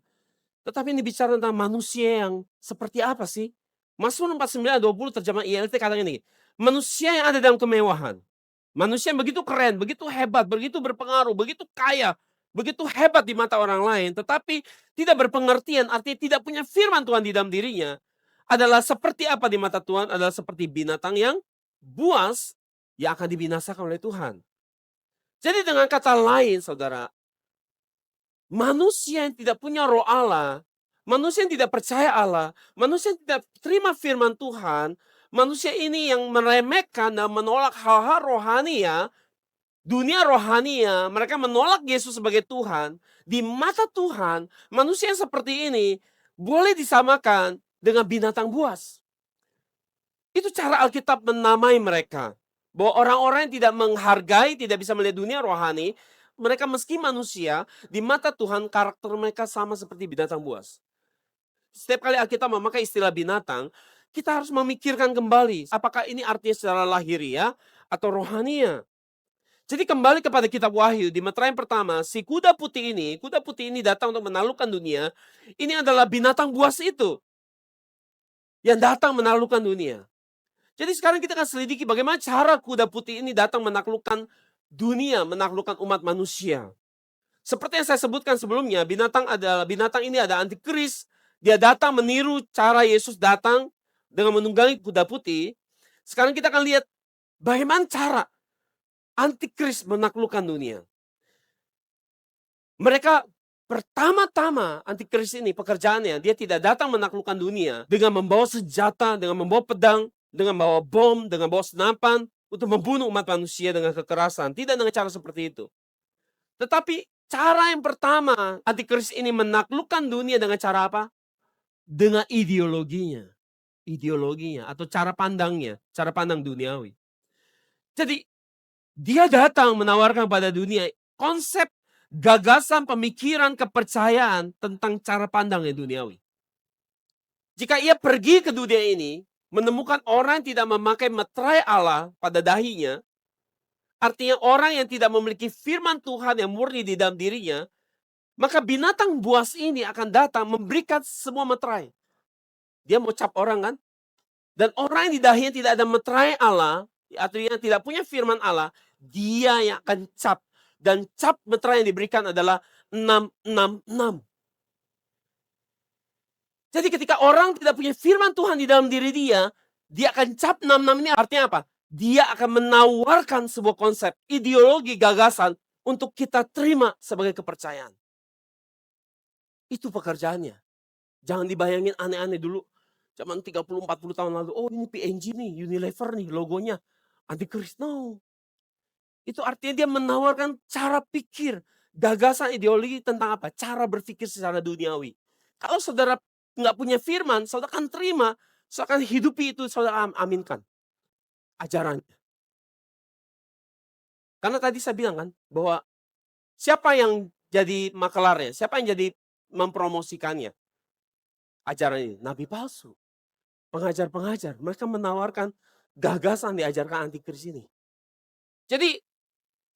Tetapi ini bicara tentang manusia yang seperti apa sih? Mazmur 49:20 terjemah ILT katanya nih, manusia yang ada dalam kemewahan. Manusia yang begitu keren, begitu hebat, begitu berpengaruh, begitu kaya, begitu hebat di mata orang lain, tetapi tidak berpengertian, artinya tidak punya firman Tuhan di dalam dirinya, adalah seperti apa di mata Tuhan? Adalah seperti binatang yang buas yang akan dibinasakan oleh Tuhan. Jadi dengan kata lain, saudara, manusia yang tidak punya roh Allah, manusia yang tidak percaya Allah, manusia yang tidak terima firman Tuhan, manusia ini yang meremehkan dan menolak hal-hal rohania, dunia rohania, mereka menolak Yesus sebagai Tuhan. Di mata Tuhan, manusia yang seperti ini boleh disamakan dengan binatang buas. Itu cara Alkitab menamai mereka. Bahwa orang-orang yang tidak menghargai, tidak bisa melihat dunia rohani, mereka meski manusia, di mata Tuhan karakter mereka sama seperti binatang buas. Setiap kali Alkitab memakai istilah binatang, kita harus memikirkan kembali, apakah ini artinya secara lahiriah atau rohania. Jadi kembali kepada kitab Wahyu, di Meterai yang pertama, si kuda putih ini datang untuk menaklukkan dunia, ini adalah binatang buas itu, yang datang menaklukkan dunia. Jadi sekarang kita akan selidiki bagaimana cara kuda putih ini datang menaklukkan dunia, menaklukkan umat manusia. Seperti yang saya sebutkan sebelumnya, binatang ini ada antikris. Dia datang meniru cara Yesus datang dengan menunggangi kuda putih. Sekarang kita akan lihat bagaimana cara antikris menaklukkan dunia. Mereka pertama-tama antikris ini pekerjaannya, dia tidak datang menaklukkan dunia dengan membawa senjata, dengan membawa pedang, dengan membawa bom, dengan membawa senapan untuk membunuh umat manusia dengan kekerasan. Tidak dengan cara seperti itu. Tetapi cara yang pertama antikris ini menaklukkan dunia dengan cara apa? Dengan ideologinya. Ideologinya atau cara pandangnya, cara pandang duniawi. Jadi dia datang menawarkan pada dunia konsep, gagasan, pemikiran, kepercayaan tentang cara pandang yang duniawi. Jika ia pergi ke dunia ini, menemukan orang yang tidak memakai meterai Allah pada dahinya, artinya orang yang tidak memiliki firman Tuhan yang murni di dalam dirinya, Maka binatang buas ini akan datang memberikan semua meterai. Dia mau cap orang kan? Dan orang yang di dahinya tidak ada meterai Allah, atau yang tidak punya firman Allah, dia yang akan cap. Dan cap meterai yang diberikan adalah 666. Jadi ketika orang tidak punya firman Tuhan di dalam diri dia akan cap 66 ini artinya apa? Dia akan menawarkan sebuah konsep, ideologi, gagasan untuk kita terima sebagai kepercayaan. Itu pekerjaannya. Jangan dibayangin aneh-aneh dulu. Zaman 30-40 tahun lalu, oh ini PNG nih, Unilever nih logonya. Antikris, no. Itu artinya dia menawarkan cara pikir, gagasan ideologi tentang apa? Cara berpikir secara duniawi. Kalau saudara nggak punya firman, saudara akan terima, saudara akan hidupi itu, saudara aminkan ajarannya. Karena tadi saya bilang kan, bahwa siapa yang jadi makelarnya, siapa yang jadi mempromosikannya? Ajaran ini, nabi palsu, pengajar-pengajar, mereka menawarkan gagasan diajarkan antikris ini. Jadi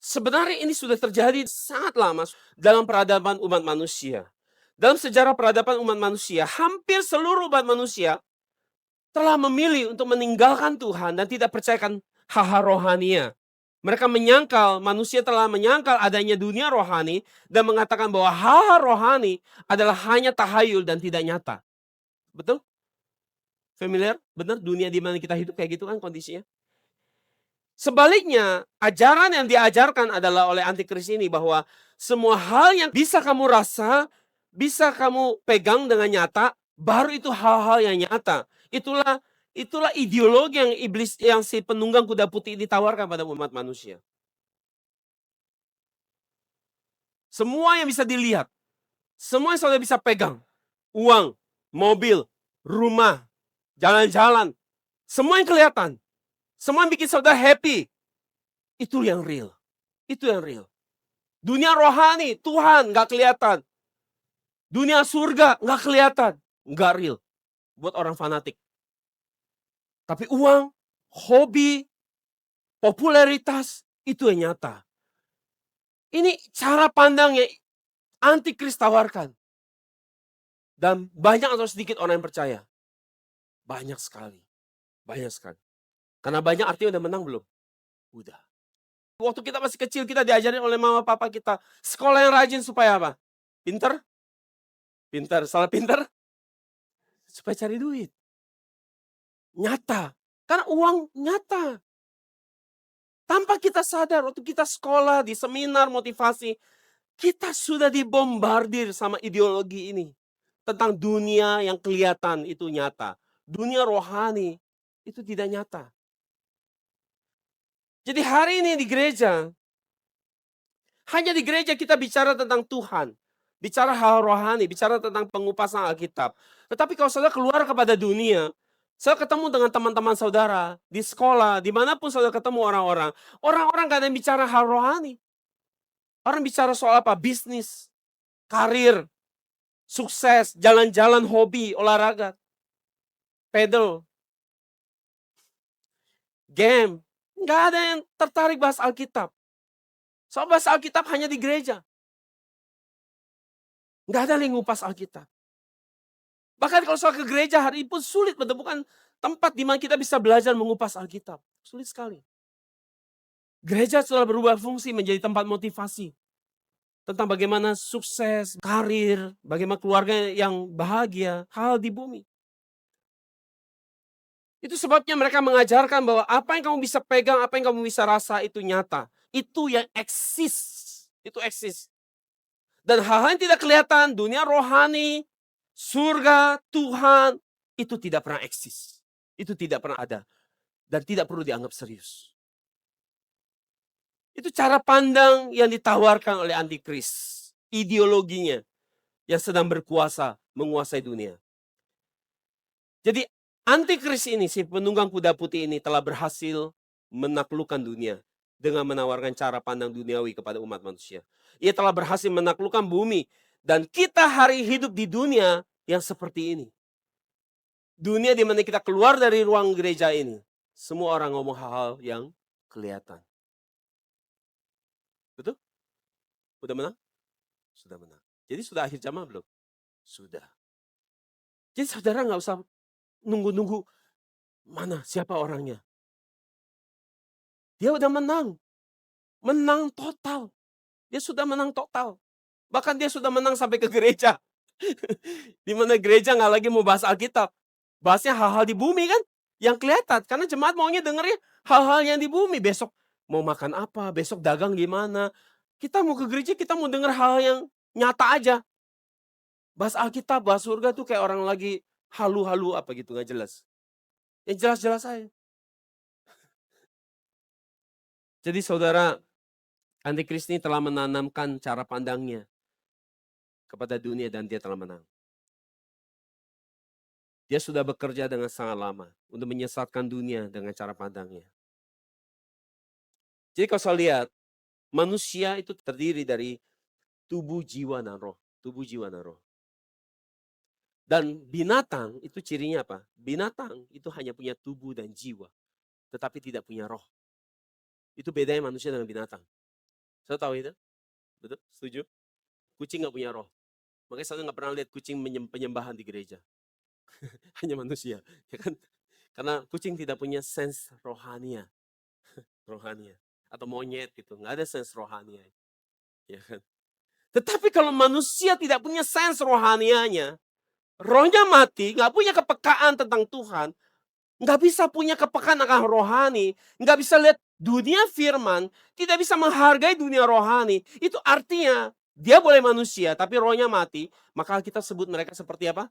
sebenarnya ini sudah terjadi sangat lama dalam peradaban umat manusia. Dalam sejarah peradaban umat manusia, hampir seluruh umat manusia telah memilih untuk meninggalkan Tuhan dan tidak percayakan hal-hal rohania. Mereka menyangkal, manusia telah menyangkal adanya dunia rohani dan mengatakan bahwa hal-hal rohani adalah hanya tahayul dan tidak nyata. Betul? Familiar? Benar? Dunia di mana kita hidup kayak gitu kan kondisinya? Sebaliknya, ajaran yang diajarkan adalah oleh antikris ini bahwa semua hal yang bisa kamu rasa, bisa kamu pegang dengan nyata, baru itu hal-hal yang nyata. Itulah ideologi yang iblis, yang si penunggang kuda putih ditawarkan pada umat manusia. Semua yang bisa dilihat, semua yang saudara bisa pegang, uang, mobil, rumah, jalan-jalan, semua yang kelihatan, semua yang bikin saudara happy, itu yang real. Itu yang real. Dunia rohani, Tuhan nggak kelihatan. Dunia surga nggak kelihatan, nggak real. Buat orang fanatik. Tapi uang, hobi, popularitas, itu yang nyata. Ini cara pandang yang antikris tawarkan. Dan banyak atau sedikit orang yang percaya? Banyak sekali. Banyak sekali. Karena banyak artinya udah menang belum? Udah. Waktu kita masih kecil kita diajarin oleh mama papa kita. Sekolah yang rajin supaya apa? Pinter? Pinter. Salah pinter? Supaya cari duit. Nyata. Karena uang nyata. Tanpa kita sadar, waktu kita sekolah, di seminar motivasi, kita sudah dibombardir sama ideologi ini. Tentang dunia yang kelihatan itu nyata. Dunia rohani itu tidak nyata. Jadi hari ini di gereja, hanya di gereja kita bicara tentang Tuhan. Bicara hal rohani, bicara tentang pengupasan Alkitab. Tetapi kalau saudara keluar kepada dunia, saya ketemu dengan teman-teman saudara, di sekolah, dimanapun saudara ketemu orang-orang. Orang-orang gak ada yang bicara hal rohani. Orang bicara soal apa? Bisnis, karir, sukses, jalan-jalan, hobi, olahraga, pedal, game. Gak ada yang tertarik bahas Alkitab. Soal bahas Alkitab hanya di gereja. Gak ada yang ngupas Alkitab. Bahkan kalau soal ke gereja hari ini pun sulit menemukan tempat di mana kita bisa belajar mengupas Alkitab. Sulit sekali. Gereja sudah berubah fungsi menjadi tempat motivasi. Tentang bagaimana sukses, karir, bagaimana keluarga yang bahagia, hal di bumi. Itu sebabnya mereka mengajarkan bahwa apa yang kamu bisa pegang, apa yang kamu bisa rasa itu nyata. Itu yang eksis. Itu eksis. Dan hal-hal yang tidak kelihatan, dunia rohani, surga, Tuhan, itu tidak pernah eksis. Itu tidak pernah ada. Dan tidak perlu dianggap serius. Itu cara pandang yang ditawarkan oleh antikris. Ideologinya yang sedang berkuasa, menguasai dunia. Jadi antikris ini, si penunggang kuda putih ini telah berhasil menaklukkan dunia. Dengan menawarkan cara pandang duniawi kepada umat manusia. Ia telah berhasil menaklukkan bumi. Dan kita hari hidup di dunia yang seperti ini. Dunia di mana kita keluar dari ruang gereja ini. Semua orang ngomong hal-hal yang kelihatan. Betul? Udah menang? Sudah menang. Jadi sudah akhir zaman belum? Sudah. Jadi saudara nggak usah nunggu-nunggu, mana siapa orangnya. Dia udah menang. Menang total. Dia sudah menang total. Bahkan dia sudah menang sampai ke gereja. Di mana gereja nggak lagi mau bahas Alkitab. Bahasnya hal-hal di bumi kan. Yang kelihatan. Karena jemaat maunya dengernya hal-hal yang di bumi. Besok mau makan apa, besok dagang gimana. Kita mau ke gereja, kita mau denger hal yang nyata aja. Bahas Alkitab, bahas surga tuh kayak orang lagi halu-halu apa gitu, nggak jelas. Yang jelas-jelas aja. Jadi saudara, Antikris ini telah menanamkan cara pandangnya kepada dunia dan dia telah menang. Dia sudah bekerja dengan sangat lama untuk menyesatkan dunia dengan cara pandangnya. Jadi kalau saya lihat, manusia itu terdiri dari tubuh, jiwa, dan roh. Tubuh, jiwa, dan roh. Dan binatang itu cirinya apa? Binatang itu hanya punya tubuh dan jiwa, tetapi tidak punya roh. Itu bedanya manusia dengan binatang. Saya tahu itu? Betul? Setuju? Kucing nggak punya roh. Makanya saya nggak pernah lihat kucing penyembahan di gereja. Hanya manusia, ya kan? Karena kucing tidak punya sense rohania. Rohania. Atau monyet gitu, nggak ada sense rohania. Ya kan? Tetapi kalau manusia tidak punya sense rohanianya, rohnya mati, nggak punya kepekaan tentang Tuhan, nggak bisa punya kepekaan akan rohani, nggak bisa lihat dunia firman, tidak bisa menghargai dunia rohani. Itu artinya dia boleh manusia, tapi rohnya mati, maka kita sebut mereka seperti apa?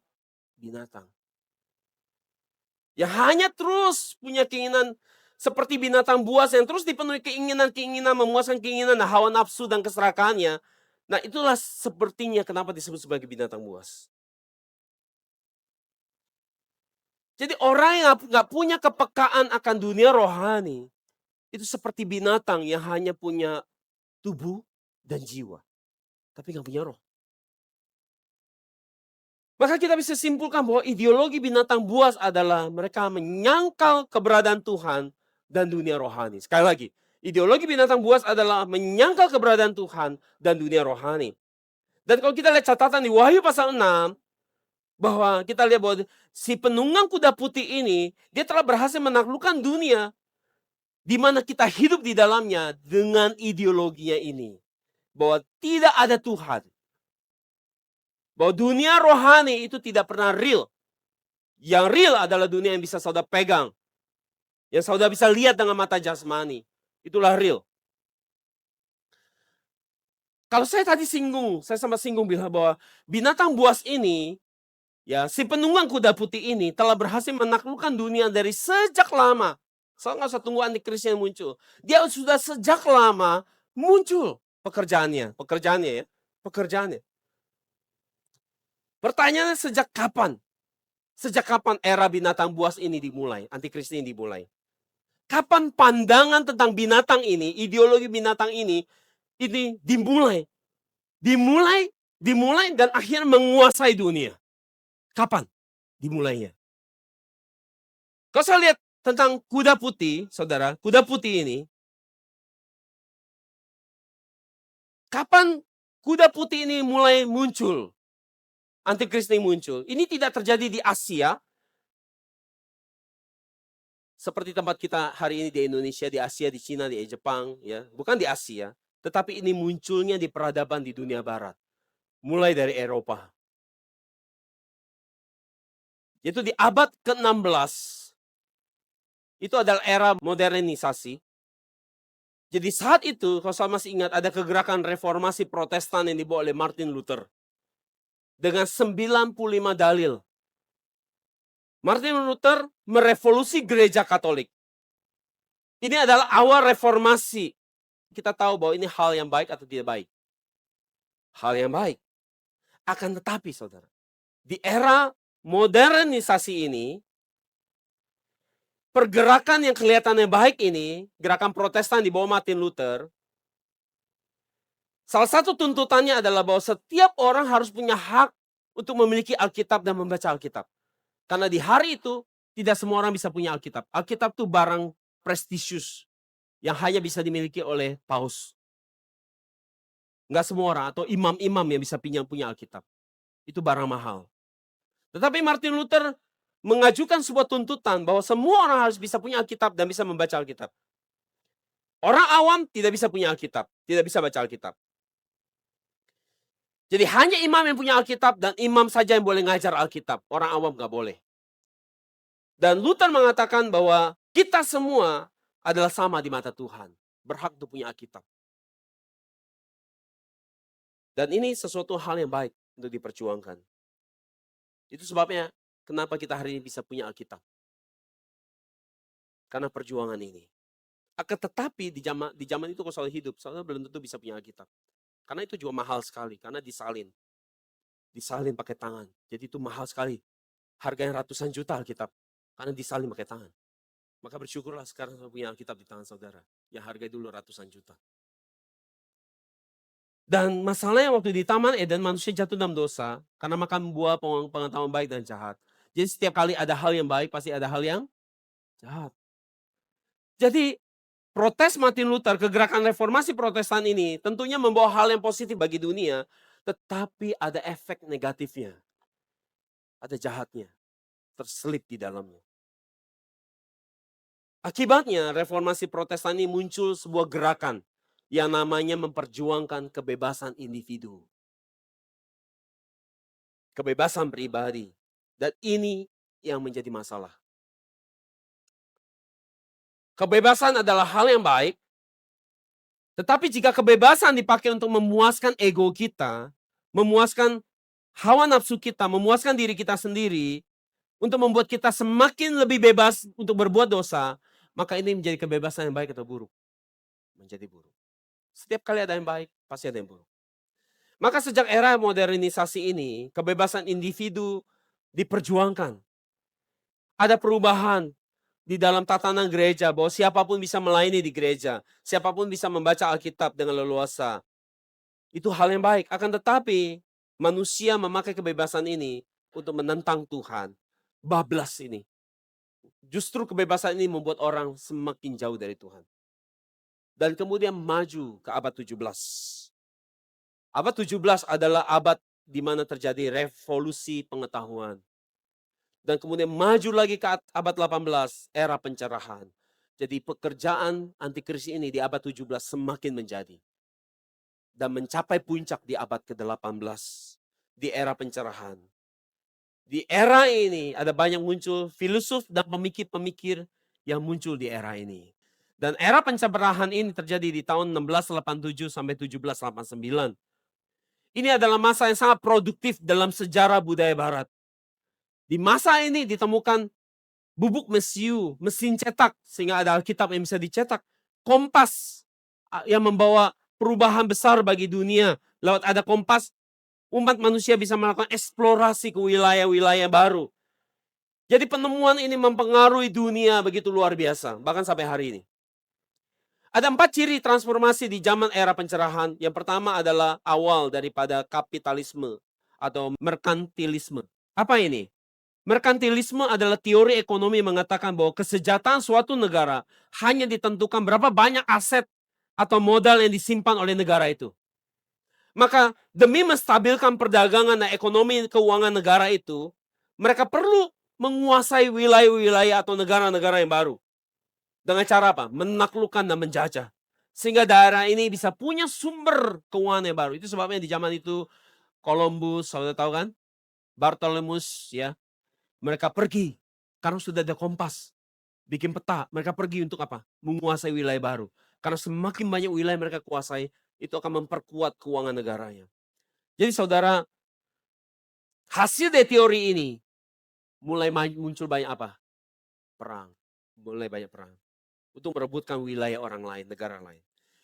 Binatang. Yang hanya terus punya keinginan seperti binatang buas yang terus dipenuhi keinginan-keinginan, memuaskan keinginan, hawa nafsu dan keserakahannya. Nah itulah sepertinya kenapa disebut sebagai binatang buas. Jadi orang yang nggak punya kepekaan akan dunia rohani, itu seperti binatang yang hanya punya tubuh dan jiwa, tapi nggak punya roh. Maka kita bisa simpulkan bahwa ideologi binatang buas adalah mereka menyangkal keberadaan Tuhan dan dunia rohani. Sekali lagi, ideologi binatang buas adalah menyangkal keberadaan Tuhan dan dunia rohani. Dan kalau kita lihat catatan di Wahyu pasal 6, bahwa kita lihat bahwa si penunggang kuda putih ini, dia telah berhasil menaklukkan dunia di mana kita hidup di dalamnya dengan ideologinya ini. Bahwa tidak ada Tuhan. Bahwa dunia rohani itu tidak pernah real. Yang real adalah dunia yang bisa saudara pegang. Yang saudara bisa lihat dengan mata jasmani. Itulah real. Kalau saya tadi saya sama singgung bilang bahwa binatang buas ini, ya si penunggang kuda putih ini telah berhasil menaklukkan dunia dari sejak lama. Saya nggak usah tunggu antikris yang muncul. Dia sudah sejak lama muncul pekerjaannya ya, pekerjaannya. Pertanyaannya sejak kapan? Sejak kapan era binatang buas ini dimulai, antikris ini dimulai? Kapan pandangan tentang binatang ini, ideologi binatang ini dimulai? Dimulai dan akhirnya menguasai dunia. Kapan dimulainya? Kalau saya lihat tentang kuda putih, saudara, kuda putih ini, kapan kuda putih ini mulai muncul? Antikris ini muncul. Ini tidak terjadi di Asia, seperti tempat kita hari ini di Indonesia, di Asia, di Cina, di Jepang, ya, bukan di Asia, tetapi ini munculnya di peradaban di dunia barat, mulai dari Eropa. Yaitu di abad ke-16, itu adalah era modernisasi. Jadi saat itu, kalau saya masih ingat, ada kegerakan reformasi Protestan yang dibawa oleh Martin Luther. Dengan 95 dalil. Martin Luther merevolusi gereja Katolik. Ini adalah awal reformasi. Kita tahu bahwa ini hal yang baik atau tidak baik. Hal yang baik. Akan tetapi saudara, di era modernisasi ini, pergerakan yang kelihatannya baik ini, gerakan Protestan di bawah Martin Luther, salah satu tuntutannya adalah bahwa setiap orang harus punya hak untuk memiliki Alkitab dan membaca Alkitab. Karena di hari itu, tidak semua orang bisa punya Alkitab. Alkitab itu barang prestisius yang hanya bisa dimiliki oleh paus. Nggak semua orang atau imam-imam yang bisa punya Alkitab. Itu barang mahal. Tetapi Martin Luther mengajukan sebuah tuntutan bahwa semua orang harus bisa punya Alkitab dan bisa membaca Alkitab. Orang awam tidak bisa punya Alkitab, tidak bisa baca Alkitab. Jadi hanya imam yang punya Alkitab dan imam saja yang boleh ngajar Alkitab. Orang awam nggak boleh. Dan Luther mengatakan bahwa kita semua adalah sama di mata Tuhan. Berhak untuk punya Alkitab. Dan ini sesuatu hal yang baik untuk diperjuangkan. Itu sebabnya kenapa kita hari ini bisa punya Alkitab. Karena perjuangan ini. Akan tetapi di zaman itu kalau saudara hidup, saudara belum tentu bisa punya Alkitab. Karena itu juga mahal sekali, karena disalin. Disalin pakai tangan. Jadi itu mahal sekali. Harganya ratusan juta Alkitab. Karena disalin pakai tangan. Maka bersyukurlah sekarang saudara punya Alkitab di tangan saudara. Yang harga dulu ratusan juta. Dan masalahnya waktu di Taman Eden manusia jatuh dalam dosa. Karena makan buah pengetahuan baik dan jahat. Jadi setiap kali ada hal yang baik, pasti ada hal yang jahat. Jadi protes Martin Luther, kegerakan reformasi Protestan ini tentunya membawa hal yang positif bagi dunia, tetapi ada efek negatifnya. Ada jahatnya, terselip di dalamnya. Akibatnya reformasi Protestan ini muncul sebuah gerakan yang namanya memperjuangkan kebebasan individu. Kebebasan pribadi. Dan ini yang menjadi masalah. Kebebasan adalah hal yang baik, tetapi jika kebebasan dipakai untuk memuaskan ego kita, memuaskan hawa nafsu kita, memuaskan diri kita sendiri, untuk membuat kita semakin lebih bebas untuk berbuat dosa, maka ini menjadi kebebasan yang baik atau buruk? Menjadi buruk. Setiap kali ada yang baik, pasti ada yang buruk. Maka sejak era modernisasi ini, kebebasan individu diperjuangkan. Ada perubahan di dalam tatanan gereja bahwa siapapun bisa melayani di gereja, siapapun bisa membaca Alkitab dengan leluasa. Itu hal yang baik. Akan tetapi manusia memakai kebebasan ini untuk menentang Tuhan. Bablas ini. Justru kebebasan ini membuat orang semakin jauh dari Tuhan. Dan kemudian maju ke abad 17. Abad 17 adalah abad di mana terjadi revolusi pengetahuan. Dan kemudian maju lagi ke abad 18, era pencerahan. Jadi pekerjaan antikris ini di abad 17 semakin menjadi. Dan mencapai puncak di abad ke-18. Di era pencerahan. Di era ini ada banyak muncul filosof dan pemikir-pemikir yang muncul di era ini. Dan era pencerahan ini terjadi di tahun 1687 sampai 1789. Ini adalah masa yang sangat produktif dalam sejarah budaya barat. Di masa ini ditemukan bubuk mesiu, mesin cetak, sehingga ada Alkitab yang bisa dicetak. Kompas yang membawa perubahan besar bagi dunia. Lewat ada kompas, umat manusia bisa melakukan eksplorasi ke wilayah-wilayah baru. Jadi penemuan ini mempengaruhi dunia begitu luar biasa, bahkan sampai hari ini. Ada 4 ciri transformasi di zaman era pencerahan. Yang pertama adalah awal daripada kapitalisme atau merkantilisme. Apa ini? Merkantilisme adalah teori ekonomi yang mengatakan bahwa kesejahteraan suatu negara hanya ditentukan berapa banyak aset atau modal yang disimpan oleh negara itu. Maka demi menstabilkan perdagangan dan ekonomi keuangan negara itu, mereka perlu menguasai wilayah-wilayah atau negara-negara yang baru. Dengan cara apa? Menaklukkan dan menjajah. Sehingga daerah ini bisa punya sumber keuangan yang baru. Itu sebabnya di zaman itu Columbus, saudara tahu kan? Bartholomeus, ya. Mereka pergi karena sudah ada kompas. Bikin peta, mereka pergi untuk apa? Menguasai wilayah baru. Karena semakin banyak wilayah mereka kuasai, itu akan memperkuat keuangan negaranya. Jadi saudara, hasil dari teori ini mulai muncul banyak apa? Perang. Mulai banyak perang. Untuk merebutkan wilayah orang lain, negara lain.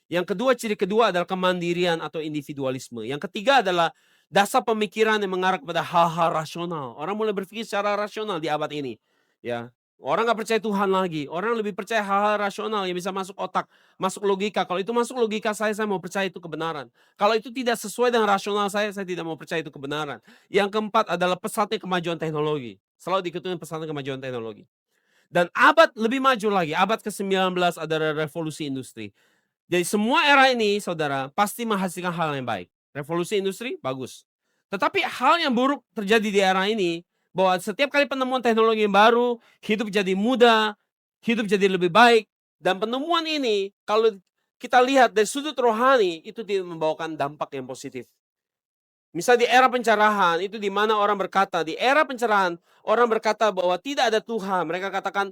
Yang kedua, ciri kedua adalah kemandirian atau individualisme. Yang ketiga adalah dasar pemikiran yang mengarah kepada hal-hal rasional. Orang mulai berpikir secara rasional di abad ini. Ya, orang nggak percaya Tuhan lagi. Orang lebih percaya hal-hal rasional yang bisa masuk otak, masuk logika. Kalau itu masuk logika saya mau percaya itu kebenaran. Kalau itu tidak sesuai dengan rasional saya tidak mau percaya itu kebenaran. Yang keempat adalah pesatnya kemajuan teknologi. Selalu diikuti pesatnya kemajuan teknologi. Dan abad lebih maju lagi, abad ke-19 adalah revolusi industri. Jadi semua era ini, saudara, pasti menghasilkan hal yang baik. Revolusi industri, bagus. Tetapi hal yang buruk terjadi di era ini, bahwa setiap kali penemuan teknologi yang baru, hidup jadi mudah, hidup jadi lebih baik. Dan penemuan ini, kalau kita lihat dari sudut rohani, itu tidak membawakan dampak yang positif. Misal di era pencerahan, itu di mana orang berkata, di era pencerahan, orang berkata bahwa tidak ada Tuhan. Mereka katakan,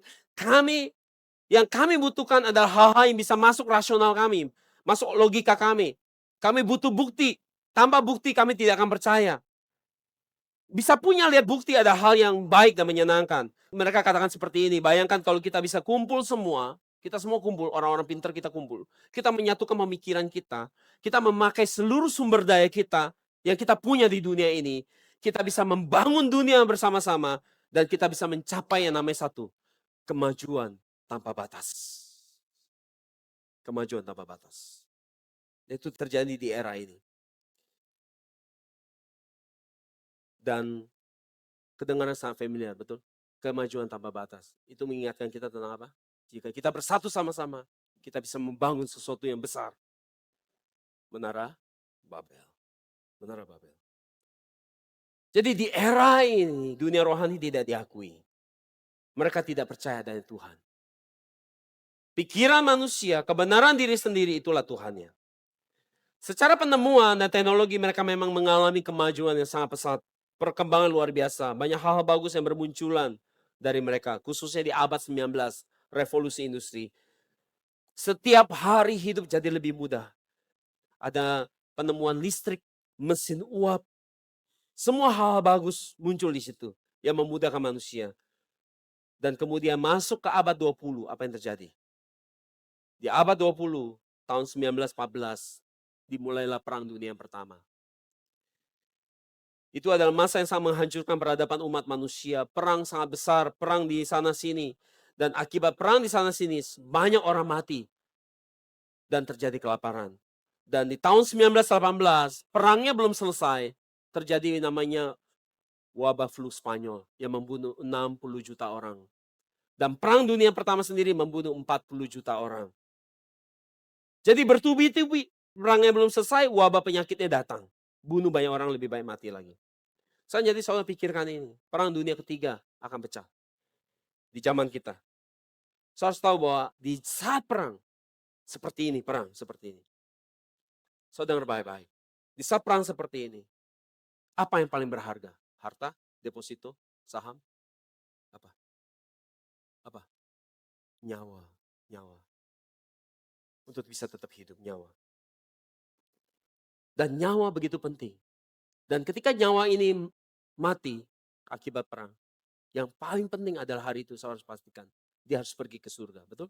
yang kami butuhkan adalah hal-hal yang bisa masuk rasional kami, masuk logika kami. Kami butuh bukti. Tanpa bukti kami tidak akan percaya. Bisa punya lihat bukti ada hal yang baik dan menyenangkan. Mereka katakan seperti ini, bayangkan kalau kita bisa kumpul semua, kita semua kumpul, orang-orang pintar kita kumpul. Kita menyatukan pemikiran kita memakai seluruh sumber daya kita yang kita punya di dunia ini. Kita bisa membangun dunia bersama-sama dan kita bisa mencapai yang namanya satu, kemajuan tanpa batas. Kemajuan tanpa batas. Itu terjadi di era ini. Dan kedengaran sangat familiar, betul? Kemajuan tanpa batas. Itu mengingatkan kita tentang apa? Jika kita bersatu sama-sama, kita bisa membangun sesuatu yang besar. Menara Babel. Menara Babel. Jadi di era ini, dunia rohani tidak diakui. Mereka tidak percaya dengan Tuhan. Pikiran manusia, kebenaran diri sendiri, itulah Tuhannya. Secara penemuan dan teknologi mereka memang mengalami kemajuan yang sangat pesat. Perkembangan luar biasa. Banyak hal-hal bagus yang bermunculan dari mereka. Khususnya di abad 19, revolusi industri. Setiap hari hidup jadi lebih mudah. Ada penemuan listrik, mesin uap. Semua hal-hal bagus muncul di situ. Yang memudahkan manusia. Dan kemudian masuk ke abad 20, apa yang terjadi? Di abad 20, tahun 1914, dimulailah Perang Dunia yang pertama. Itu adalah masa yang sangat menghancurkan peradaban umat manusia. Perang sangat besar, perang di sana-sini. Dan akibat perang di sana-sini, banyak orang mati. Dan terjadi kelaparan. Dan di tahun 1918, perangnya belum selesai. Terjadi namanya wabah flu Spanyol yang membunuh 60 juta orang. Dan Perang Dunia pertama sendiri membunuh 40 juta orang. Jadi bertubi-tubi, perangnya belum selesai, wabah penyakitnya datang. Bunuh banyak orang, lebih baik mati lagi. Jadi saudara pikirkan ini, Perang Dunia ketiga akan pecah di zaman kita. Saudara harus tahu bahwa di saat perang seperti ini, saudara dengar baik-baik. Di saat perang seperti ini, apa yang paling berharga? Harta, deposito, saham, apa? Apa? Nyawa. Untuk bisa tetap hidup, nyawa. Dan nyawa begitu penting. Dan ketika nyawa ini mati akibat perang, yang paling penting adalah hari itu saya harus pastikan, dia harus pergi ke surga, betul?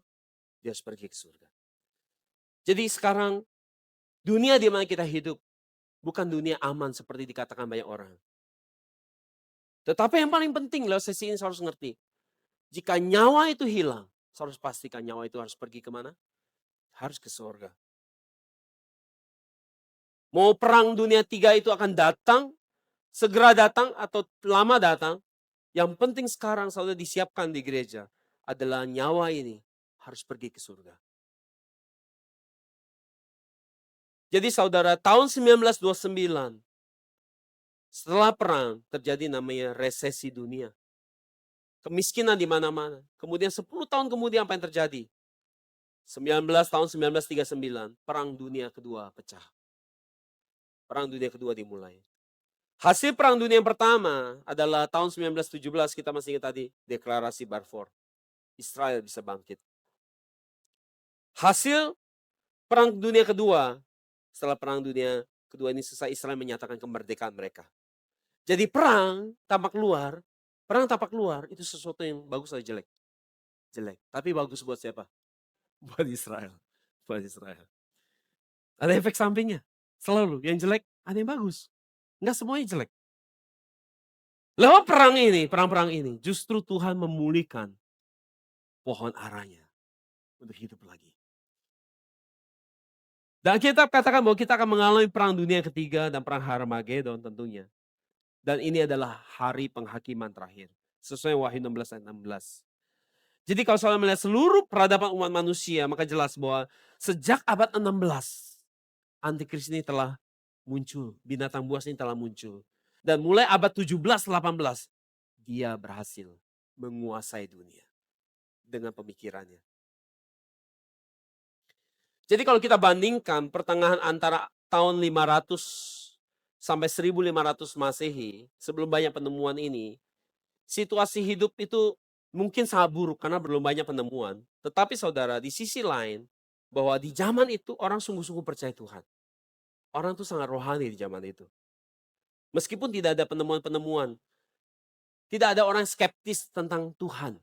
Dia harus pergi ke surga. Jadi sekarang, dunia di mana kita hidup, bukan dunia aman seperti dikatakan banyak orang. Tetapi yang paling penting lewat sesi ini saya harus ngerti, jika nyawa itu hilang, saya harus pastikan nyawa itu harus pergi kemana? Harus ke surga. Mau Perang Dunia 3 itu akan datang, segera datang atau lama datang, yang penting sekarang saudara disiapkan di gereja adalah nyawa ini harus pergi ke surga. Jadi saudara, tahun 1929, setelah perang terjadi namanya resesi dunia. Kemiskinan di mana-mana. Kemudian 10 tahun kemudian apa yang terjadi? Tahun 1939, Perang Dunia Kedua pecah. Perang Dunia Kedua dimulai. Hasil Perang Dunia yang pertama adalah tahun 1917, kita masih ingat tadi, deklarasi Balfour. Israel bisa bangkit. Hasil Perang Dunia Kedua, setelah Perang Dunia Kedua ini selesai, Israel menyatakan kemerdekaan mereka. Jadi perang tampak luar itu sesuatu yang bagus atau jelek? Jelek. Tapi bagus buat siapa? Buat Israel. Ada efek sampingnya. Selalu yang jelek ada yang bagus. Enggak semuanya jelek. Lewat perang-perang ini, justru Tuhan memulihkan pohon aranya untuk hidup lagi. Dan kita katakan bahwa kita akan mengalami Perang Dunia Ketiga dan Perang Harmagedon tentunya. Dan ini adalah hari penghakiman terakhir. Sesuai Wahyu 16 ayat 16. Jadi kalau saudara melihat seluruh peradaban umat manusia, maka jelas bahwa sejak abad 16, antikris ini telah muncul, binatang buas ini telah muncul. Dan mulai abad 17, 18, dia berhasil menguasai dunia dengan pemikirannya. Jadi kalau kita bandingkan pertengahan antara tahun 500 sampai 1500 Masehi, sebelum banyak penemuan ini, situasi hidup itu mungkin sangat buruk karena belum banyak penemuan. Tetapi saudara, di sisi lain, bahwa di zaman itu orang sungguh-sungguh percaya Tuhan. Orang tuh sangat rohani di zaman itu. Meskipun tidak ada penemuan-penemuan, tidak ada orang skeptis tentang Tuhan.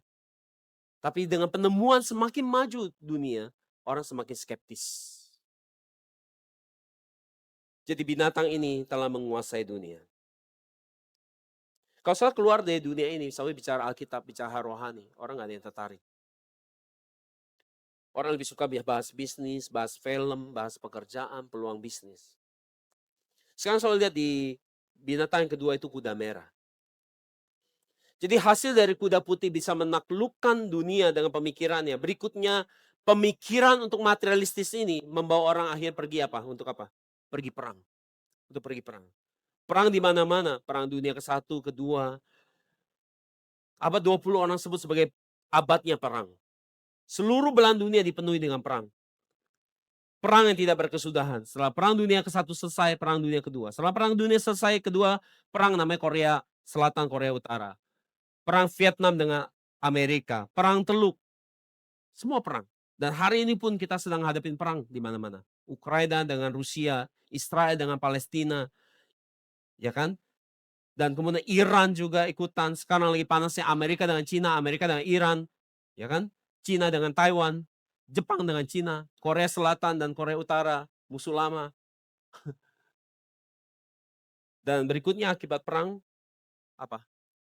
Tapi dengan penemuan semakin maju dunia, orang semakin skeptis. Jadi binatang ini telah menguasai dunia. Kalau saya keluar dari dunia ini, saya bicara Alkitab, bicara rohani, orang gak ada yang tertarik. Orang lebih suka bahas bisnis, bahas film, bahas pekerjaan, peluang bisnis. Sekarang saya lihat di binatang yang kedua itu kuda merah. Jadi hasil dari kuda putih bisa menaklukkan dunia dengan pemikirannya. Berikutnya, pemikiran untuk materialistis ini membawa orang akhir pergi apa? Untuk apa? Pergi perang. Untuk pergi perang. Perang di mana-mana. Perang dunia ke-1, kedua. Abad 20 orang sebut sebagai abadnya perang. Seluruh belahan dunia dipenuhi dengan perang. Perang yang tidak berkesudahan. Setelah perang dunia ke-1 selesai, perang dunia kedua. Setelah perang dunia selesai, kedua, perang namanya Korea Selatan, Korea Utara. Perang Vietnam dengan Amerika, perang Teluk, semua perang. Dan hari ini pun kita sedang hadapin perang di mana-mana. Ukraina dengan Rusia, Israel dengan Palestina, ya kan? Dan kemudian Iran juga ikutan. Sekarang lagi panasnya Amerika dengan Cina, Amerika dengan Iran, ya kan? Cina dengan Taiwan, Jepang dengan Cina, Korea Selatan dan Korea Utara, musuh lama. Dan berikutnya akibat perang apa?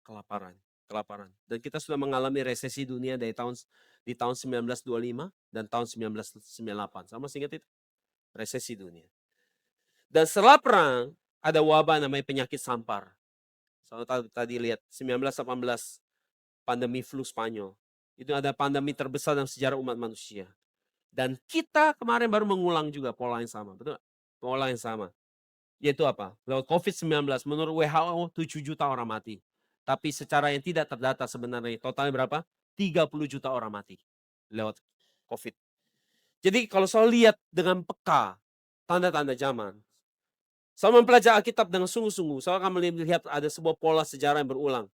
Kelaparan. Dan kita sudah mengalami resesi dunia di tahun 1925 dan tahun 1998. Sama masih ingat itu? Resesi dunia. Dan setelah perang, ada wabah namanya penyakit sampar. Saya tadi lihat 1918, pandemi flu Spanyol. Itu ada pandemi terbesar dalam sejarah umat manusia. Dan kita kemarin baru mengulang juga pola yang sama. Betul gak? Pola yang sama. Yaitu apa? Lewat COVID-19, menurut WHO 7 juta orang mati. Tapi secara yang tidak terdata sebenarnya totalnya berapa? 30 juta orang mati lewat COVID. Jadi kalau saya lihat dengan peka tanda-tanda zaman, saya mempelajari Alkitab dengan sungguh-sungguh, saya akan melihat ada sebuah pola sejarah yang berulang.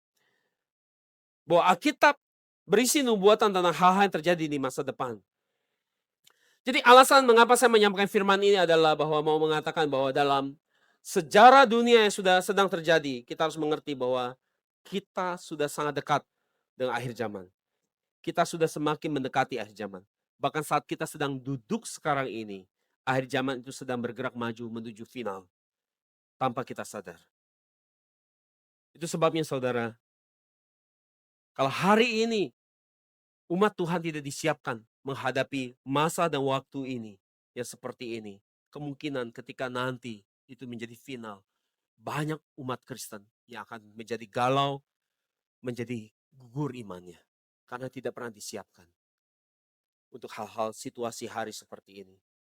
Bahwa Alkitab berisi nubuatan tentang hal-hal yang terjadi di masa depan. Jadi alasan mengapa saya menyampaikan firman ini adalah bahwa mau mengatakan bahwa dalam sejarah dunia yang sudah sedang terjadi, kita harus mengerti bahwa kita sudah sangat dekat dengan akhir zaman. Kita sudah semakin mendekati akhir zaman. Bahkan saat kita sedang duduk sekarang ini, akhir zaman itu sedang bergerak maju menuju final. Tanpa kita sadar. Itu sebabnya saudara, kalau hari ini umat Tuhan tidak disiapkan menghadapi masa dan waktu ini yang seperti ini, kemungkinan ketika nanti itu menjadi final, banyak umat Kristen yang akan menjadi galau, menjadi gugur imannya. Karena tidak pernah disiapkan untuk hal-hal situasi hari seperti ini.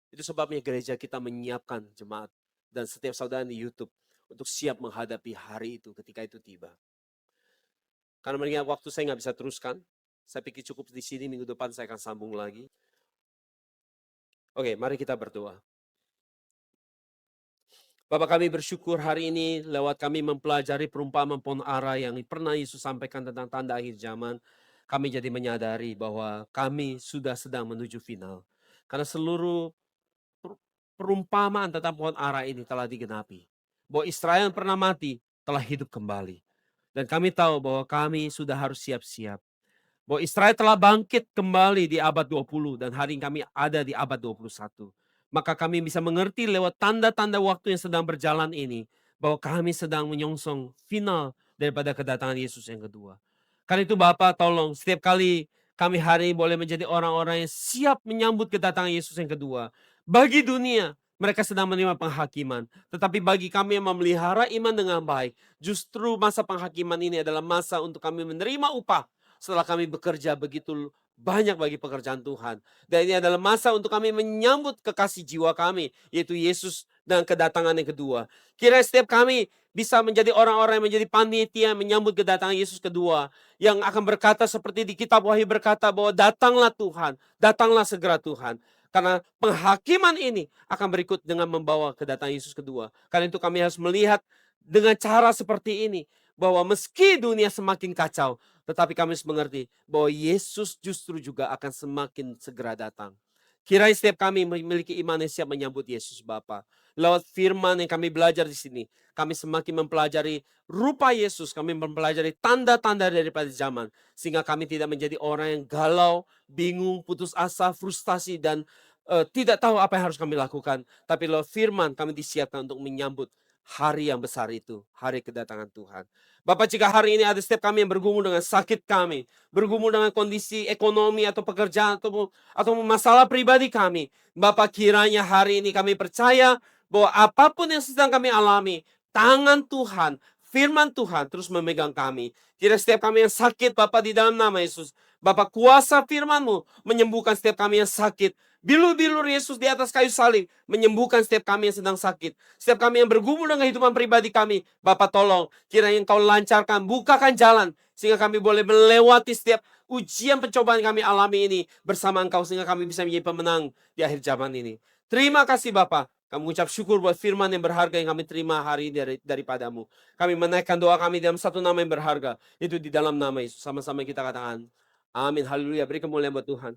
Itu sebabnya gereja kita menyiapkan jemaat dan setiap saudara di YouTube untuk siap menghadapi hari itu ketika itu tiba. Karena mengingat waktu saya nggak bisa teruskan, saya pikir cukup di sini, minggu depan saya akan sambung lagi. Oke, mari kita berdoa. Bapak, kami bersyukur hari ini lewat kami mempelajari perumpamaan pohon ara yang pernah Yesus sampaikan tentang tanda akhir zaman. Kami jadi menyadari bahwa kami sudah sedang menuju final. Karena seluruh perumpamaan tentang pohon ara ini telah digenapi. Bahwa Israel yang pernah mati telah hidup kembali. Dan kami tahu bahwa kami sudah harus siap-siap. Bahwa Israel telah bangkit kembali di abad 20 dan hari ini kami ada di abad 21. Maka kami bisa mengerti lewat tanda-tanda waktu yang sedang berjalan ini bahwa kami sedang menyongsong final daripada kedatangan Yesus yang kedua. Karena itu Bapak tolong setiap kali kami hari ini boleh menjadi orang-orang yang siap menyambut kedatangan Yesus yang kedua. Bagi dunia mereka sedang menerima penghakiman. Tetapi bagi kami yang memelihara iman dengan baik, justru masa penghakiman ini adalah masa untuk kami menerima upah. setelah kami bekerja begitu banyak bagi pekerjaan Tuhan. Dan ini adalah masa untuk kami menyambut kekasih jiwa kami, yaitu Yesus dan kedatangan yang kedua. Kiranya setiap kami bisa menjadi orang-orang yang menjadi panitia menyambut kedatangan Yesus kedua, yang akan berkata seperti di kitab Wahyu berkata bahwa datanglah Tuhan, datanglah segera Tuhan. Karena penghakiman ini akan berikut dengan membawa kedatangan Yesus kedua. Karena itu kami harus melihat dengan cara seperti ini, bahwa meski dunia semakin kacau, tetapi kami harus mengerti bahwa Yesus justru juga akan semakin segera datang. Kiranya setiap kami memiliki iman yang siap menyambut Yesus Bapa. Lewat firman yang kami belajar di sini, kami semakin mempelajari rupa Yesus, kami mempelajari tanda-tanda daripada zaman, sehingga kami tidak menjadi orang yang galau, bingung, putus asa, frustasi, dan tidak tahu apa yang harus kami lakukan. Tapi lewat firman kami disiapkan untuk menyambut hari yang besar itu, hari kedatangan Tuhan. Bapak, jika hari ini ada setiap kami yang bergumul dengan sakit kami, bergumul dengan kondisi ekonomi atau pekerjaan atau masalah pribadi kami, Bapak, kiranya hari ini kami percaya bahwa apapun yang sedang kami alami, tangan Tuhan, firman Tuhan terus memegang kami. Kira setiap kami yang sakit, Bapak, di dalam nama Yesus, Bapak, kuasa firman-Mu menyembuhkan setiap kami yang sakit. Bilur-bilur Yesus di atas kayu salib menyembuhkan setiap kami yang sedang sakit. Setiap kami yang bergumul dengan kehidupan pribadi kami, Bapak, tolong kiranya Engkau lancarkan, bukakan jalan, sehingga kami boleh melewati setiap ujian pencobaan yang kami alami ini bersama Engkau, sehingga kami bisa menjadi pemenang di akhir zaman ini. Terima kasih Bapak. Kami mengucap syukur buat firman yang berharga yang kami terima hari ini daripadamu. Kami menaikkan doa kami dalam satu nama yang berharga, itu di dalam nama Yesus. Sama-sama kita katakan, amin, haleluya, beri kemuliaan buat Tuhan.